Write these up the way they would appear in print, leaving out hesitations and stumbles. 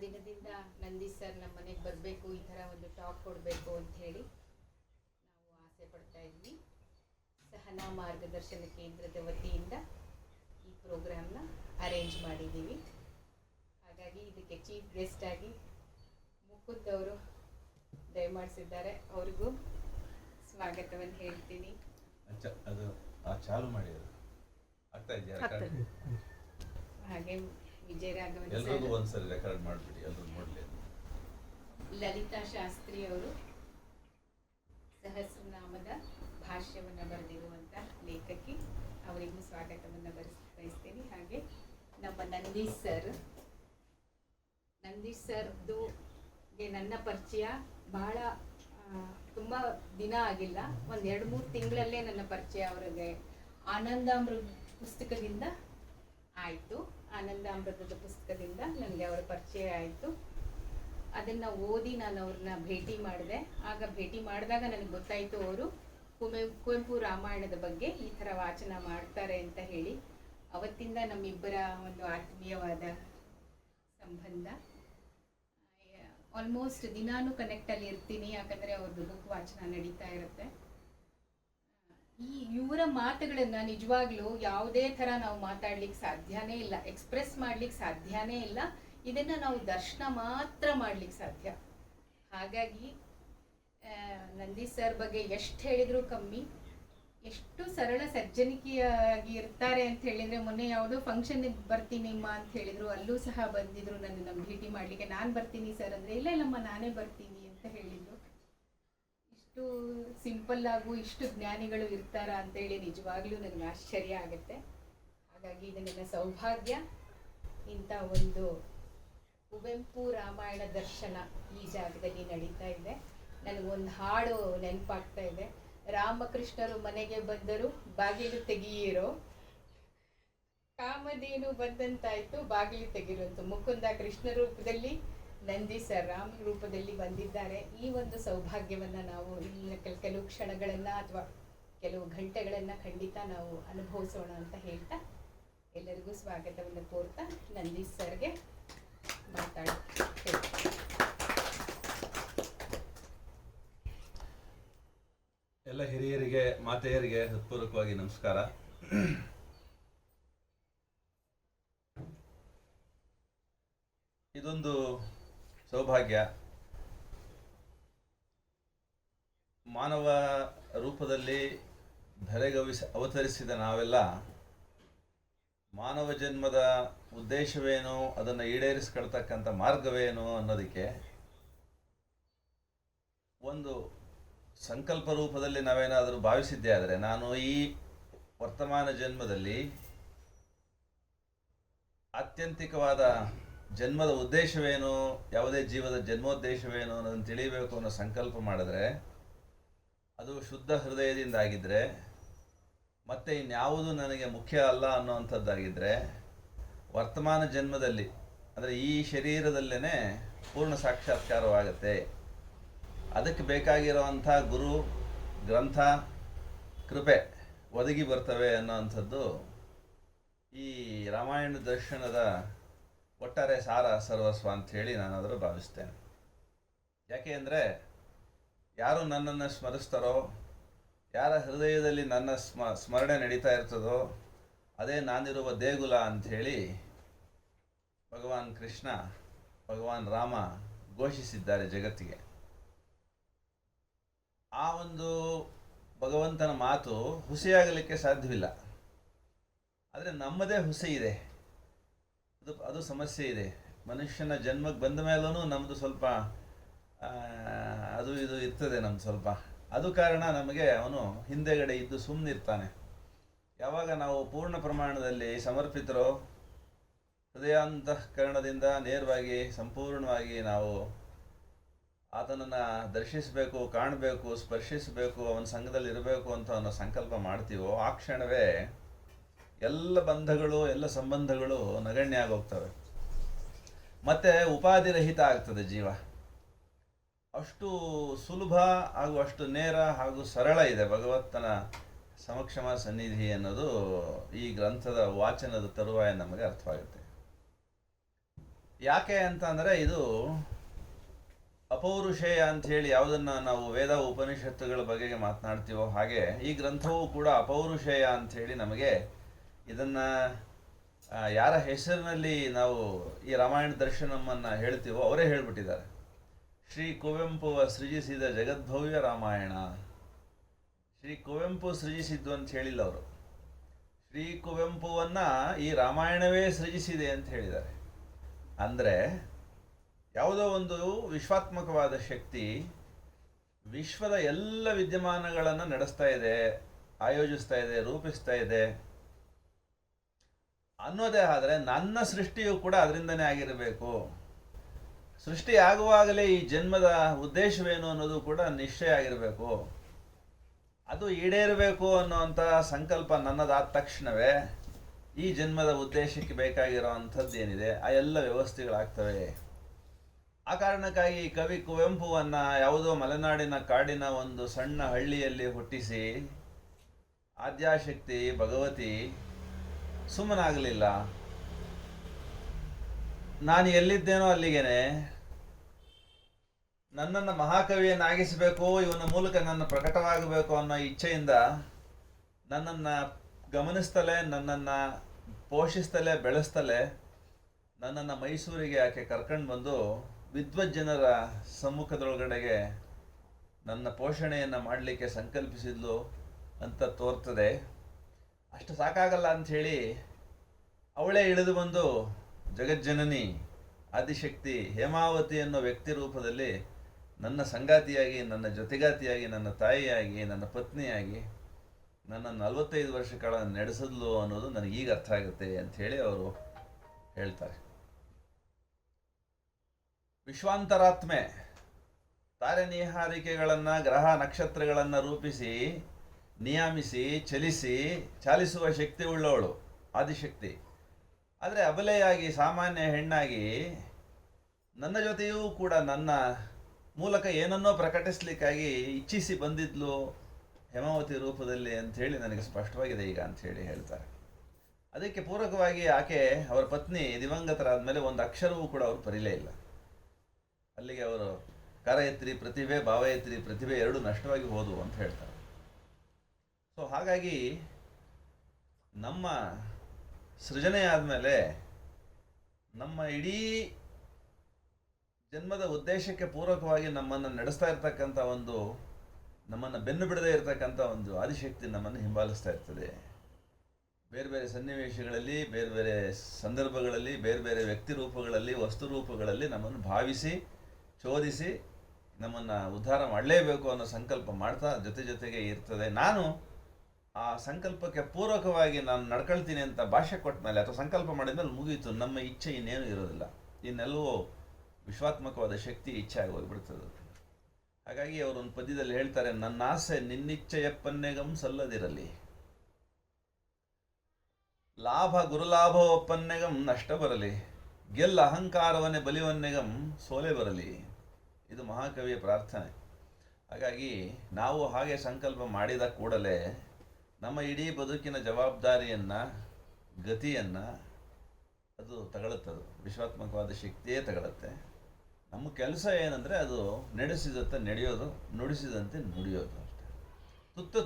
ದಿನದಿಂದ ನಂದೀಶ್ ಸರ್ ನಮ್ಮ ಮನೆಗೆ ಬರಬೇಕು, ಈ ಥರ ಒಂದು ಟಾಕ್ ಕೊಡಬೇಕು ಅಂತ ಹೇಳಿ ನಾವು ಆಸೆ ಪಡ್ತಾ ಇದ್ವಿ. ಸಹನಾ ಮಾರ್ಗದರ್ಶನ ಕೇಂದ್ರದ ವತಿಯಿಂದ ಈ ಪ್ರೋಗ್ರಾಮ್ನ ಅರೇಂಜ್ ಮಾಡಿದ್ದೀವಿ. ಹಾಗಾಗಿ ಇದಕ್ಕೆ ಚೀಫ್ ಗೆಸ್ಟ್ ಆಗಿ ಮುಕುಂದ್ ಅವರು ದಯಮಾಡಿಸಿದ್ದಾರೆ. ಅವ್ರಿಗೂ ಸ್ವಾಗತವನ್ನು ಹೇಳ್ತೀನಿ. ಅದು ಚಾಲು ಮಾಡಿ ಆಗ್ತಾ ಇದೆಯಾ? ಹಾಗೆ ವಿಜಯ ರಾಘವನ್ ಎಲ್ಲರಿಗೂ ಒಂದ್ಸರಿ ರೆಕಾರ್ಡ್ ಮಾಡಿಬಿಡಿ, ಎಲ್ಲರೂ ನೋಡಲಿ. ಲಲಿತಾ ಶಾಸ್ತ್ರಿ ಅವರು ಸಹಸ್ರನಾಮದ ಭಾಷ್ಯವನ್ನು ಬರೆದಿರುವಂಥ ಲೇಖಕಿ, ಅವರಿಗೂ ಸ್ವಾಗತವನ್ನು ಬಯಸ್ತೇನೆ. ಹಾಗೆ ನಮ್ಮ ನಂದೀಶ್ ಸರ್ದು ನನ್ನ ಪರಿಚಯ ಬಹಳ ತುಂಬ ದಿನ ಆಗಿಲ್ಲ, ಒಂದು 2-3 ತಿಂಗಳಲ್ಲೇ ನನ್ನ ಪರಿಚಯ ಅವರಿಗೆ ಆನಂದಾಮೃತ ಪುಸ್ತಕದಿಂದ ಆಯಿತು. ಆನಂದಾಮೃತದ ಪುಸ್ತಕದಿಂದ ನನಗೆ ಅವರ ಪರಿಚಯ ಆಯಿತು. ಅದನ್ನು ಓದಿ ನಾನು ಅವ್ರನ್ನ ಭೇಟಿ ಮಾಡಿದೆ. ಆಗ ಭೇಟಿ ಮಾಡಿದಾಗ ನನಗೆ ಗೊತ್ತಾಯಿತು ಅವರು ಕುವೆಂಪು ರಾಮಾಯಣದ ಬಗ್ಗೆ ಈ ಥರ ವಾಚನ ಮಾಡ್ತಾರೆ ಅಂತ ಹೇಳಿ. ಅವತ್ತಿಂದ ನಮ್ಮಿಬ್ಬರ ಒಂದು ಆತ್ಮೀಯವಾದ ಸಂಬಂಧ. ಆಲ್ಮೋಸ್ಟ್ ದಿನಾನು ಕನೆಕ್ಟಲ್ಲಿ ಇರ್ತೀನಿ, ಯಾಕಂದರೆ ಅವ್ರದ್ದು ಬುಕ್ ವಾಚನ ನಡೀತಾ ಇರುತ್ತೆ. ಇವರ ಮಾತುಗಳನ್ನು ನಿಜವಾಗ್ಲೂ ಯಾವುದೇ ಥರ ನಾವು ಮಾತಾಡ್ಲಿಕ್ಕೆ ಸಾಧ್ಯನೇ ಇಲ್ಲ, ಎಕ್ಸ್ಪ್ರೆಸ್ ಮಾಡ್ಲಿಕ್ಕೆ ಸಾಧ್ಯನೇ ಇಲ್ಲ. ಇದನ್ನು ನಾವು ದರ್ಶನ ಮಾತ್ರ ಮಾಡ್ಲಿಕ್ಕೆ ಸಾಧ್ಯ. ಹಾಗಾಗಿ ನಂದೀಶ್ ಸರ್ ಬಗ್ಗೆ ಎಷ್ಟು ಹೇಳಿದ್ರು ಕಮ್ಮಿ. ಎಷ್ಟು ಸರಳ ಸಜ್ಜನಿಕೆಯಾಗಿ ಇರ್ತಾರೆ ಅಂತ ಹೇಳಿದರೆ, ಮೊನ್ನೆ ಯಾವುದೋ ಫಂಕ್ಷನ್ಗೆ ಬರ್ತೀನಿ ಅಮ್ಮ ಅಂತ ಹೇಳಿದ್ರು, ಅಲ್ಲೂ ಸಹ ಬಂದಿದ್ರು ನನ್ನನ್ನು ಭೇಟಿ ಮಾಡಲಿಕ್ಕೆ. ನಾನು ಬರ್ತೀನಿ ಸರ್ ಅಂದರೆ, ಇಲ್ಲಮ್ಮ ನಾನೇ ಬರ್ತೀನಿ ಅಂತ ಹೇಳಿದ್ರು. ಇಷ್ಟು ಸಿಂಪಲ್ ಆಗು ಇಷ್ಟು ಜ್ಞಾನಿಗಳು ಇರ್ತಾರ ಅಂತೇಳಿ ನಿಜವಾಗ್ಲೂ ನನಗೆ ಆಶ್ಚರ್ಯ ಆಗುತ್ತೆ. ಹಾಗಾಗಿ ಇದು ನನ್ನ ಸೌಭಾಗ್ಯ. ಇಂಥ ಒಂದು ಕುವೆಂಪು ರಾಮಾಯಣ ದರ್ಶನ ಈ ಜಾಗದಲ್ಲಿ ನಡೀತಾ ಇದೆ. ನನಗೊಂದು ಹಾಡು ನೆನಪಾಗ್ತಾ ಇದೆ. ರಾಮಕೃಷ್ಣರು ಮನೆಗೆ ಬಂದರು ಬಾಗಿಲು ತೆಗಿಯಿರೋ, ಕಾಮಧೇನು ಬಂದಂತಾಯ್ತು ಬಾಗಿಲು ತೆಗಿರೋ ಅಂತ. ಮುಕುಂದ ಕೃಷ್ಣ ರೂಪದಲ್ಲಿ, ನಂದೀಶ್ ಸರ್ ರಾಮ ರೂಪದಲ್ಲಿ ಬಂದಿದ್ದಾರೆ. ಈ ಒಂದು ಸೌಭಾಗ್ಯವನ್ನು ನಾವು ಇಲ್ಲಿನ ಕೆಲವು ಕ್ಷಣಗಳನ್ನು ಅಥವಾ ಕೆಲವು ಗಂಟೆಗಳನ್ನು ಖಂಡಿತ ನಾವು ಅನುಭವಿಸೋಣ ಅಂತ ಹೇಳ್ತಾ ಎಲ್ಲರಿಗೂ ಸ್ವಾಗತವನ್ನು ಕೋರ್ತಾ ನಂದೀಶ್ ಸರ್ಗೆ ಎಲ್ಲ ಹಿರಿಯರಿಗೆ, ಮಾತೆಯರಿಗೆ ಹೃತ್ಪೂರ್ವಕವಾಗಿ ನಮಸ್ಕಾರ. ಇದೊಂದು ಸೌಭಾಗ್ಯ. ಮಾನವ ರೂಪದಲ್ಲಿ ಅವತರಿಸಿದ ನಾವೆಲ್ಲ ಮಾನವ ಜನ್ಮದ ಉದ್ದೇಶವೇನು, ಅದನ್ನು ಈಡೇರಿಸ್ಕೊಳ್ತಕ್ಕಂಥ ಮಾರ್ಗವೇನು ಅನ್ನೋದಕ್ಕೆ ಒಂದು ಸಂಕಲ್ಪ ರೂಪದಲ್ಲಿ ನಾವೇನಾದರೂ ಭಾವಿಸಿದ್ದೇ ಆದರೆ, ನಾನು ಈ ವರ್ತಮಾನ ಜನ್ಮದಲ್ಲಿ ಆತ್ಯಂತಿಕವಾದ ಜನ್ಮದ ಉದ್ದೇಶವೇನು, ಯಾವುದೇ ಜೀವದ ಜನ್ಮೋದ್ದೇಶವೇನು ಅನ್ನೋದನ್ನು ತಿಳಿಯಬೇಕು ಅನ್ನೋ ಸಂಕಲ್ಪ ಮಾಡಿದ್ರೆ, ಅದು ಶುದ್ಧ ಹೃದಯದಿಂದ ಆಗಿದ್ದರೆ, ಮತ್ತು ಇನ್ಯಾವುದು ನನಗೆ ಮುಖ್ಯ ಅಲ್ಲ ಅನ್ನೋವಂಥದ್ದಾಗಿದ್ದರೆ, ವರ್ತಮಾನ ಜನ್ಮದಲ್ಲಿ ಅಂದರೆ ಈ ಶರೀರದಲ್ಲೇ ಪೂರ್ಣ ಸಾಕ್ಷಾತ್ಕಾರವಾಗುತ್ತೆ. ಅದಕ್ಕೆ ಬೇಕಾಗಿರುವಂಥ ಗುರು, ಗ್ರಂಥ, ಕೃಪೆ ಒದಗಿ ಬರ್ತವೆ ಅನ್ನೋವಂಥದ್ದು ಈ ರಾಮಾಯಣ ದರ್ಶನದ ಒಟ್ಟಾರೆ ಸಾರ ಸರ್ವಸ್ವ ಅಂಥೇಳಿ ನಾನಾದರೂ ಭಾವಿಸ್ತೇನೆ. ಯಾಕೆ ಅಂದರೆ, ಯಾರು ನನ್ನನ್ನು ಸ್ಮರಿಸ್ತಾರೋ, ಯಾರ ಹೃದಯದಲ್ಲಿ ನನ್ನ ಸ್ಮರಣೆ ನಡೀತಾ ಇರ್ತದೋ, ಅದೇ ನಾನಿರುವ ದೇಗುಲ ಅಂಥೇಳಿ ಭಗವಾನ್ ಕೃಷ್ಣ, ಭಗವಾನ್ ರಾಮ ಘೋಷಿಸಿದ್ದಾರೆ ಜಗತ್ತಿಗೆ. ಆ ಒಂದು ಭಗವಂತನ ಮಾತು ಹುಸಿಯಾಗಲಿಕ್ಕೆ ಸಾಧ್ಯವಿಲ್ಲ. ಆದರೆ ನಮ್ಮದೇ ಹುಸಿ ಇದೆ, ಅದು ಸಮಸ್ಯೆ ಇದೆ. ಮನುಷ್ಯನ ಜನ್ಮಕ್ಕೆ ಬಂದ ಮೇಲೂ ನಮ್ಮದು ಸ್ವಲ್ಪ ಅದು ಇದು ಇರ್ತದೆ ನಮ್ದು ಸ್ವಲ್ಪ. ಅದು ಕಾರಣ ನಮಗೆ ಅವನು ಹಿಂದೆಗಡೆ ಇದ್ದು ಸುಮ್ಮನಿರ್ತಾನೆ. ಯಾವಾಗ ನಾವು ಪೂರ್ಣ ಪ್ರಮಾಣದಲ್ಲಿ ಸಮರ್ಪಿತರೋ, ಹೃದಯಾಂತಃಕರಣದಿಂದ ನೇರವಾಗಿ ಸಂಪೂರ್ಣವಾಗಿ ನಾವು ಆತನನ್ನು ದರ್ಶಿಸಬೇಕು, ಕಾಣಬೇಕು, ಸ್ಪರ್ಶಿಸಬೇಕು, ಅವನ ಸಂಘದಲ್ಲಿ ಇರಬೇಕು ಅಂತ ಅನ್ನೋ ಸಂಕಲ್ಪ ಮಾಡ್ತೀವೋ, ಆ ಕ್ಷಣವೇ ಎಲ್ಲ ಬಂಧಗಳು, ಎಲ್ಲ ಸಂಬಂಧಗಳು ನಗಣ್ಯ ಆಗೋಗ್ತವೆ. ಮತ್ತು ಉಪಾಧಿರಹಿತ ಆಗ್ತದೆ ಜೀವ. ಅಷ್ಟು ಸುಲಭ ಹಾಗೂ ಅಷ್ಟು ನೇರ ಹಾಗೂ ಸರಳ ಇದೆ ಭಗವಂತನ ಸಮಕ್ಷಮ ಸನ್ನಿಧಿ ಅನ್ನೋದು ಈ ಗ್ರಂಥದ ವಾಚನದ ತರುವಾಯ ನಮಗೆ ಅರ್ಥವಾಗುತ್ತೆ. ಯಾಕೆ ಅಂತ ಅಂದರೆ ಇದು ಅಪೌರುಷೇಯ ಅಂಥೇಳಿ ಯಾವುದನ್ನು ನಾವು ವೇದ ಉಪನಿಷತ್ತುಗಳ ಬಗೆಗೆ ಮಾತನಾಡ್ತೀವೋ ಹಾಗೆ ಈ ಗ್ರಂಥವೂ ಕೂಡ ಅಪೌರುಷೇಯ ಅಂಥೇಳಿ ನಮಗೆ ಇದನ್ನು ಯಾರ ಹೆಸರಿನಲ್ಲಿ ನಾವು ಈ ರಾಮಾಯಣ ದರ್ಶನಮನ್ನು ಹೇಳ್ತೀವೋ ಅವರೇ ಹೇಳಿಬಿಟ್ಟಿದ್ದಾರೆ. ಶ್ರೀ ಕುವೆಂಪುವ ಸೃಜಿಸಿದ ಜಗದ್ಭವ್ಯ ರಾಮಾಯಣ. ಶ್ರೀ ಕುವೆಂಪು ಸೃಜಿಸಿದ್ದು ಅಂತ ಹೇಳಿಲ್ಲ ಅವರು. ಶ್ರೀ ಕುವೆಂಪುವನ್ನು ಈ ರಾಮಾಯಣವೇ ಸೃಜಿಸಿದೆ ಅಂತ ಹೇಳಿದ್ದಾರೆ. ಅಂದರೆ ಯಾವುದೋ ಒಂದು ವಿಶ್ವಾತ್ಮಕವಾದ ಶಕ್ತಿ ವಿಶ್ವದ ಎಲ್ಲ ವಿದ್ಯಮಾನಗಳನ್ನು ನಡೆಸ್ತಾ ಇದೆ, ಆಯೋಜಿಸ್ತಾ ಇದೆ, ರೂಪಿಸ್ತಾ ಇದೆ ಅನ್ನೋದೇ ಆದರೆ ನನ್ನ ಸೃಷ್ಟಿಯು ಕೂಡ ಅದರಿಂದನೇ ಆಗಿರಬೇಕು. ಸೃಷ್ಟಿ ಆಗುವಾಗಲೇ ಈ ಜನ್ಮದ ಉದ್ದೇಶವೇನು ಅನ್ನೋದು ಕೂಡ ನಿಶ್ಚಯ ಆಗಿರಬೇಕು. ಅದು ಈಡೇರಬೇಕು ಅನ್ನುವಂಥ ಸಂಕಲ್ಪ ನನ್ನದಾದ ತಕ್ಷಣವೇ ಈ ಜನ್ಮದ ಉದ್ದೇಶಕ್ಕೆ ಬೇಕಾಗಿರೋ ಅಂಥದ್ದು ಏನಿದೆ ಆ ಎಲ್ಲ ವ್ಯವಸ್ಥೆಗಳಾಗ್ತವೆ. ಆ ಕಾರಣಕ್ಕಾಗಿ ಕವಿ ಕುವೆಂಪುವನ್ನು ಯಾವುದೋ ಮಲೆನಾಡಿನ ಕಾಡಿನ ಒಂದು ಸಣ್ಣ ಹಳ್ಳಿಯಲ್ಲಿ ಹುಟ್ಟಿಸಿ ಆದ್ಯಾಶಕ್ತಿ ಭಗವತಿ ಸುಮ್ಮನಾಗಲಿಲ್ಲ. ನಾನು ಎಲ್ಲಿದ್ದೇನೋ ಅಲ್ಲಿಗೇನೆ ನನ್ನನ್ನು ಮಹಾಕವಿಯನ್ನಾಗಿಸಬೇಕು, ಇವನ ಮೂಲಕ ನನ್ನ ಪ್ರಕಟವಾಗಬೇಕು ಅನ್ನೋ ಇಚ್ಛೆಯಿಂದ ನನ್ನನ್ನು ಗಮನಿಸ್ತಲೇ, ನನ್ನನ್ನು ಪೋಷಿಸ್ತಲೇ, ಬೆಳೆಸ್ತಲೇ ನನ್ನನ್ನು ಮೈಸೂರಿಗೆ ಆಕೆ ಕರ್ಕೊಂಡು ಬಂದು ವಿದ್ವಜ್ಜನರ ಸಮ್ಮುಖದೊಳಗಡೆಗೆ ನನ್ನ ಪೋಷಣೆಯನ್ನು ಮಾಡಲಿಕ್ಕೆ ಸಂಕಲ್ಪಿಸಿದ್ಲು ಅಂತ ತೋರ್ತದೆ. ಅಷ್ಟು ಸಾಕಾಗಲ್ಲ ಅಂಥೇಳಿ ಅವಳೇ ಇಳಿದು ಬಂದು ಜಗಜ್ಜನನಿ ಆದಿಶಕ್ತಿ ಹೇಮಾವತಿ ಅನ್ನೋ ವ್ಯಕ್ತಿ ರೂಪದಲ್ಲಿ ನನ್ನ ಸಂಗಾತಿಯಾಗಿ, ನನ್ನ ಜೊತೆಗಾತಿಯಾಗಿ, ನನ್ನ ತಾಯಿಯಾಗಿ, ನನ್ನ ಪತ್ನಿಯಾಗಿ ನನ್ನ 45 ವರ್ಷ ಕಾಲ ನಡೆಸಿದ್ಲು ಅನ್ನೋದು ನನಗೀಗ ಅರ್ಥ ಆಗುತ್ತೆ ಅಂಥೇಳಿ ಅವರು ಹೇಳ್ತಾರೆ. ವಿಶ್ವಾಂತರಾತ್ಮೆ ತಾರೆ ನೇಹಾರಿಕೆಗಳನ್ನು, ಗ್ರಹ ನಕ್ಷತ್ರಗಳನ್ನು ರೂಪಿಸಿ, ನಿಯಮಿಸಿ, ಚಾಲಿಸುವ ಶಕ್ತಿ ಉಳ್ಳವಳು ಆದಿಶಕ್ತಿ. ಆದರೆ ಅಬಲೆಯಾಗಿ, ಸಾಮಾನ್ಯ ಹೆಣ್ಣಾಗಿ ನನ್ನ ಜೊತೆಯೂ ಕೂಡ ನನ್ನ ಮೂಲಕ ಏನನ್ನೋ ಪ್ರಕಟಿಸ್ಲಿಕ್ಕಾಗಿ ಇಚ್ಛಿಸಿ ಬಂದಿದ್ಲು ಹೇಮಾವತಿ ರೂಪದಲ್ಲಿ ಅಂಥೇಳಿ ನನಗೆ ಸ್ಪಷ್ಟವಾಗಿದೆ ಈಗ ಅಂಥೇಳಿ ಹೇಳ್ತಾರೆ. ಅದಕ್ಕೆ ಪೂರಕವಾಗಿ ಆಕೆ ಅವರ ಪತ್ನಿ ದಿವಂಗತರಾದ ಮೇಲೆ ಒಂದು ಅಕ್ಷರವೂ ಕೂಡ ಅವರು ಬರೀಲೇ ಇಲ್ಲ. ಅಲ್ಲಿಗೆ ಅವರು ಕರಯತ್ರಿ ಪ್ರತಿಭೆ, ಭಾವಯತ್ರಿ ಪ್ರತಿಭೆ ಎರಡೂ ನಷ್ಟವಾಗಿ ಹೋದವು ಅಂತ ಹೇಳ್ತಾರೆ. ಸೊ ಹಾಗಾಗಿ ನಮ್ಮ ಸೃಜನೆ ಆದಮೇಲೆ ನಮ್ಮ ಇಡೀ ಜನ್ಮದ ಉದ್ದೇಶಕ್ಕೆ ಪೂರಕವಾಗಿ ನಮ್ಮನ್ನು ನಡೆಸ್ತಾ ಇರ್ತಕ್ಕಂಥ ಒಂದು, ನಮ್ಮನ್ನು ಬೆನ್ನು ಬಿಡದೇ ಇರತಕ್ಕಂಥ ಒಂದು ಆದಿಶಕ್ತಿ ನಮ್ಮನ್ನು ಹಿಂಬಾಲಿಸ್ತಾ ಇರ್ತದೆ. ಬೇರೆ ಬೇರೆ ಸನ್ನಿವೇಶಗಳಲ್ಲಿ, ಬೇರೆ ಬೇರೆ ಸಂದರ್ಭಗಳಲ್ಲಿ, ಬೇರೆ ಬೇರೆ ವ್ಯಕ್ತಿ ರೂಪಗಳಲ್ಲಿ, ವಸ್ತು ರೂಪಗಳಲ್ಲಿ ನಮ್ಮನ್ನು ಭಾವಿಸಿ, ಚೋದಿಸಿ ನಮ್ಮನ್ನು ಉದ್ಧಾರ ಮಾಡಲೇಬೇಕು ಅನ್ನೋ ಸಂಕಲ್ಪ ಮಾಡ್ತಾ ಜೊತೆಗೆ ಇರ್ತದೆ. ನಾನು ಆ ಸಂಕಲ್ಪಕ್ಕೆ ಪೂರಕವಾಗಿ ನಾನು ನಡ್ಕೊಳ್ತೀನಿ ಅಂತ ಭಾಷೆ ಕೊಟ್ಟ ಮೇಲೆ ಅಥವಾ ಸಂಕಲ್ಪ ಮಾಡಿದ್ಮೇಲೆ ಮುಗೀತು. ನಮ್ಮ ಇಚ್ಛೆ ಇನ್ನೇನು ಇರೋದಿಲ್ಲ. ಇನ್ನೆಲ್ಲವೂ ವಿಶ್ವಾತ್ಮಕವಾದ ಶಕ್ತಿ ಇಚ್ಛೆ ಆಗಿ ಹೋಗ್ಬಿಡ್ತದೆ. ಹಾಗಾಗಿ ಅವರು ಒಂದು ಪದ್ಯದಲ್ಲಿ ಹೇಳ್ತಾರೆ, ನನ್ನ ಆಸೆ ನಿನ್ನಿಚ್ಛೆಯಪ್ಪನ್ನೆಗಂ ಸಲ್ಲದಿರಲಿ, ಲಾಭ ಗುರುಲಾಭ ಒಪ್ಪನ್ನೆಗಂ ನಷ್ಟ ಬರಲಿ, ಗೆಲ್ಲ ಅಹಂಕಾರವನ್ನೇ ಬಲಿವನ್ನೆಗಂ ಸೋಲೆ ಬರಲಿ. ಇದು ಮಹಾಕವಿಯ ಪ್ರಾರ್ಥನೆ. ಹಾಗಾಗಿ ನಾವು ಹಾಗೆ ಸಂಕಲ್ಪ ಮಾಡಿದ ಕೂಡಲೇ ನಮ್ಮ ಇಡೀ ಬದುಕಿನ ಜವಾಬ್ದಾರಿಯನ್ನು, ಗತಿಯನ್ನು ಅದು ತಗೊಳುತ್ತದು. ವಿಶ್ವಾತ್ಮಕವಾದ ಶಕ್ತಿಯೇ ತಗೊಳುತ್ತೆ. ನಮ್ಮ ಕೆಲಸ ಏನಂದರೆ ಅದು ನಡೆಸಿದಂತೆ ನಡೆಯೋದು, ನುಡಿಸಿದಂತೆ ನುಡಿಯೋದು ಅಷ್ಟೇ.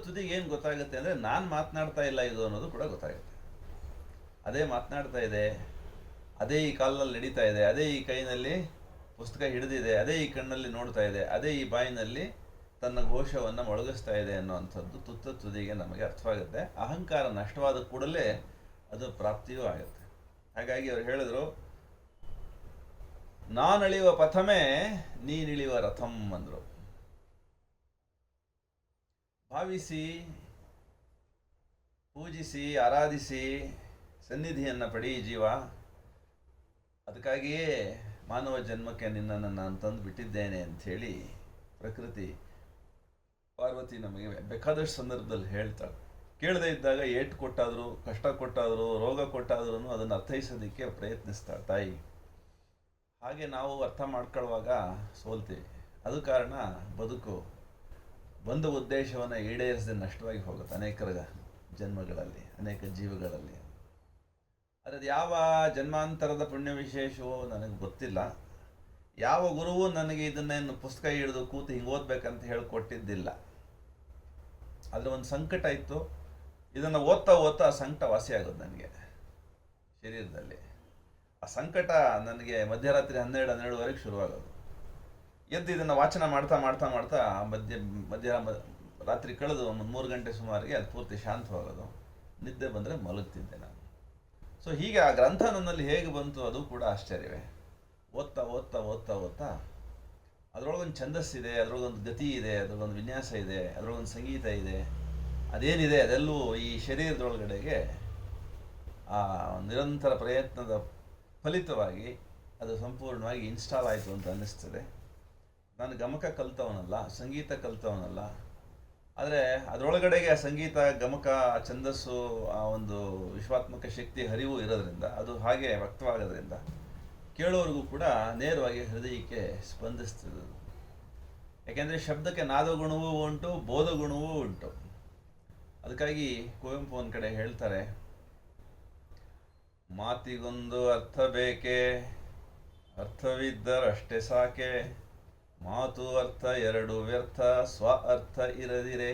ತುದಿಗೆ ಏನು ಗೊತ್ತಾಗುತ್ತೆ ಅಂದರೆ ನಾನು ಮಾತನಾಡ್ತಾ ಇಲ್ಲ ಇದು ಅನ್ನೋದು ಕೂಡ ಗೊತ್ತಾಗುತ್ತೆ. ಅದೇ ಮಾತನಾಡ್ತಾ ಇದೆ, ಅದೇ ಈ ಕಾಲಲ್ಲಿ ನಡೀತಾ ಇದೆ, ಅದೇ ಈ ಕೈನಲ್ಲಿ ಪುಸ್ತಕ ಹಿಡಿದಿದೆ, ಅದೇ ಈ ಕಣ್ಣಲ್ಲಿ ನೋಡ್ತಾ ಇದೆ, ಅದೇ ಈ ಬಾಯಿನಲ್ಲಿ ತನ್ನ ಘೋಷವನ್ನು ಮೊಳಗಿಸ್ತಾ ಇದೆ ಅನ್ನೋವಂಥದ್ದು ತುದಿಗೆ ನಮಗೆ ಅರ್ಥವಾಗುತ್ತೆ. ಅಹಂಕಾರ ನಷ್ಟವಾದ ಕೂಡಲೇ ಅದು ಪ್ರಾಪ್ತಿಯೂ ಆಗುತ್ತೆ. ಹಾಗಾಗಿ ಅವ್ರು ಹೇಳಿದ್ರು, ನಾನಳಿಯುವ ಪಥಮೇ ನೀನಿಳಿಯುವ ರಥಂ ಅಂದರು. ಭಾವಿಸಿ, ಪೂಜಿಸಿ, ಆರಾಧಿಸಿ ಸನ್ನಿಧಿಯನ್ನು ಪಡಿ ಜೀವ. ಅದಕ್ಕಾಗಿಯೇ ಮಾನವ ಜನ್ಮಕ್ಕೆ ನಿನ್ನನ್ನು ನಾನು ತಂದು ಬಿಟ್ಟಿದ್ದೇನೆ ಅಂಥೇಳಿ ಪ್ರಕೃತಿ ಪಾರ್ವತಿ ನಮಗೆ ಬೇಕಾದಷ್ಟು ಸಂದರ್ಭದಲ್ಲಿ ಹೇಳ್ತಾಳೆ. ಕೇಳದೇ ಇದ್ದಾಗ ಏಟು ಕೊಟ್ಟಾದರೂ, ಕಷ್ಟ ಕೊಟ್ಟಾದರೂ, ರೋಗ ಕೊಟ್ಟಾದ್ರೂ ಅದನ್ನು ಅರ್ಥೈಸೋದಕ್ಕೆ ಪ್ರಯತ್ನಿಸ್ತಾಳೆ ತಾಯಿ. ಹಾಗೆ ನಾವು ಅರ್ಥ ಮಾಡ್ಕೊಳ್ಳುವಾಗ ಸೋಲ್ತೀವಿ. ಅದು ಕಾರಣ ಬದುಕು ಬಂದ ಉದ್ದೇಶವನ್ನು ಈಡೇರಿಸದೆ ನಷ್ಟವಾಗಿ ಹೋಗುತ್ತೆ ಅನೇಕರ ಜನ್ಮಗಳಲ್ಲಿ, ಅನೇಕ ಜೀವಗಳಲ್ಲಿ. ಅದರದ್ದು ಯಾವ ಜನ್ಮಾಂತರದ ಪುಣ್ಯ ವಿಶೇಷವೋ ನನಗೆ ಗೊತ್ತಿಲ್ಲ. ಯಾವ ಗುರುವು ನನಗೆ ಇದನ್ನೇನು ಪುಸ್ತಕ ಹಿಡಿದು ಕೂತು ಹಿಂಗೆ ಓದ್ಬೇಕಂತ ಹೇಳಿಕೊಟ್ಟಿದ್ದಿಲ್ಲ. ಅದರ ಒಂದು ಸಂಕಟ ಇತ್ತು. ಇದನ್ನು ಓದ್ತಾ ಓದ್ತಾ ಆ ಸಂಕಟ ವಾಸಿ ಆಗೋದು ನನಗೆ ಶರೀರದಲ್ಲಿ. ಆ ಸಂಕಟ ನನಗೆ ಮಧ್ಯರಾತ್ರಿ 12-12ವರೆಗೆ ಶುರುವಾಗೋದು. ಎದ್ದು ಇದನ್ನು ವಾಚನ ಮಾಡ್ತಾ ಮಾಡ್ತಾ ಮಾಡ್ತಾ ರಾತ್ರಿ ಕಳೆದು ಒಂದು 3 ಗಂಟೆ ಸುಮಾರಿಗೆ ಅದು ಪೂರ್ತಿ ಶಾಂತವಾಗೋದು. ನಿದ್ದೆ ಬಂದರೆ ಮಲಗ್ತಿದ್ದೆ ನಾನು. ಸೊ ಹೀಗೆ ಆ ಗ್ರಂಥ ನನ್ನಲ್ಲಿ ಹೇಗೆ ಬಂತು ಅದು ಕೂಡ ಆಶ್ಚರ್ಯವೇ. ಓದ್ತಾ ಓದ್ತಾ ಓದ್ತಾ ಓದ್ತಾ ಅದರೊಳಗೊಂದು ಛಂದಸ್ಸಿದೆ, ಅದರೊಳಗೊಂದು ಗತಿ ಇದೆ, ಅದರೊಳಗೊಂದು ವಿನ್ಯಾಸ ಇದೆ, ಅದರೊಳಗೊಂದು ಸಂಗೀತ ಇದೆ. ಅದೇನಿದೆ ಅದೆಲ್ಲೂ ಈ ಶರೀರದೊಳಗಡೆಗೆ ಆ ನಿರಂತರ ಪ್ರಯತ್ನದ ಫಲಿತವಾಗಿ ಅದು ಸಂಪೂರ್ಣವಾಗಿ ಇನ್ಸ್ಟಾಲ್ ಆಯಿತು ಅಂತ ಅನ್ನಿಸ್ತದೆ. ನಾನು ಗಮಕ ಕಲಿತವನಲ್ಲ, ಸಂಗೀತ ಕಲಿತವನಲ್ಲ. ಆದರೆ ಅದರೊಳಗಡೆಗೆ ಆ ಸಂಗೀತ, ಗಮಕ, ಛಂದಸ್ಸು, ಆ ಒಂದು ವಿಶ್ವಾತ್ಮಕ ಶಕ್ತಿ ಹರಿವು ಇರೋದ್ರಿಂದ ಅದು ಹಾಗೆ ವ್ಯಕ್ತವಾಗೋದ್ರಿಂದ ಕೇಳೋರಿಗೂ ಕೂಡ ನೇರವಾಗಿ ಹೃದಯಕ್ಕೆ ಸ್ಪಂದಿಸ್ತದೆ. ಯಾಕೆಂದರೆ ಶಬ್ದಕ್ಕೆ ನಾದ ಗುಣವೂ ಉಂಟು, ಬೋಧ ಗುಣವೂ ಉಂಟು. ಅದಕ್ಕಾಗಿ ಕುವೆಂಪು ಒಂದು ಕಡೆ ಹೇಳ್ತಾರೆ, ಮಾತಿಗೊಂದು ಅರ್ಥ ಬೇಕೆ, ಅರ್ಥವಿದ್ದರಷ್ಟೇ ಸಾಕೆ, ಮಾತು ಅರ್ಥ ಎರಡು ವ್ಯರ್ಥ, ಸ್ವ ಅರ್ಥ ಇರದಿರೆ.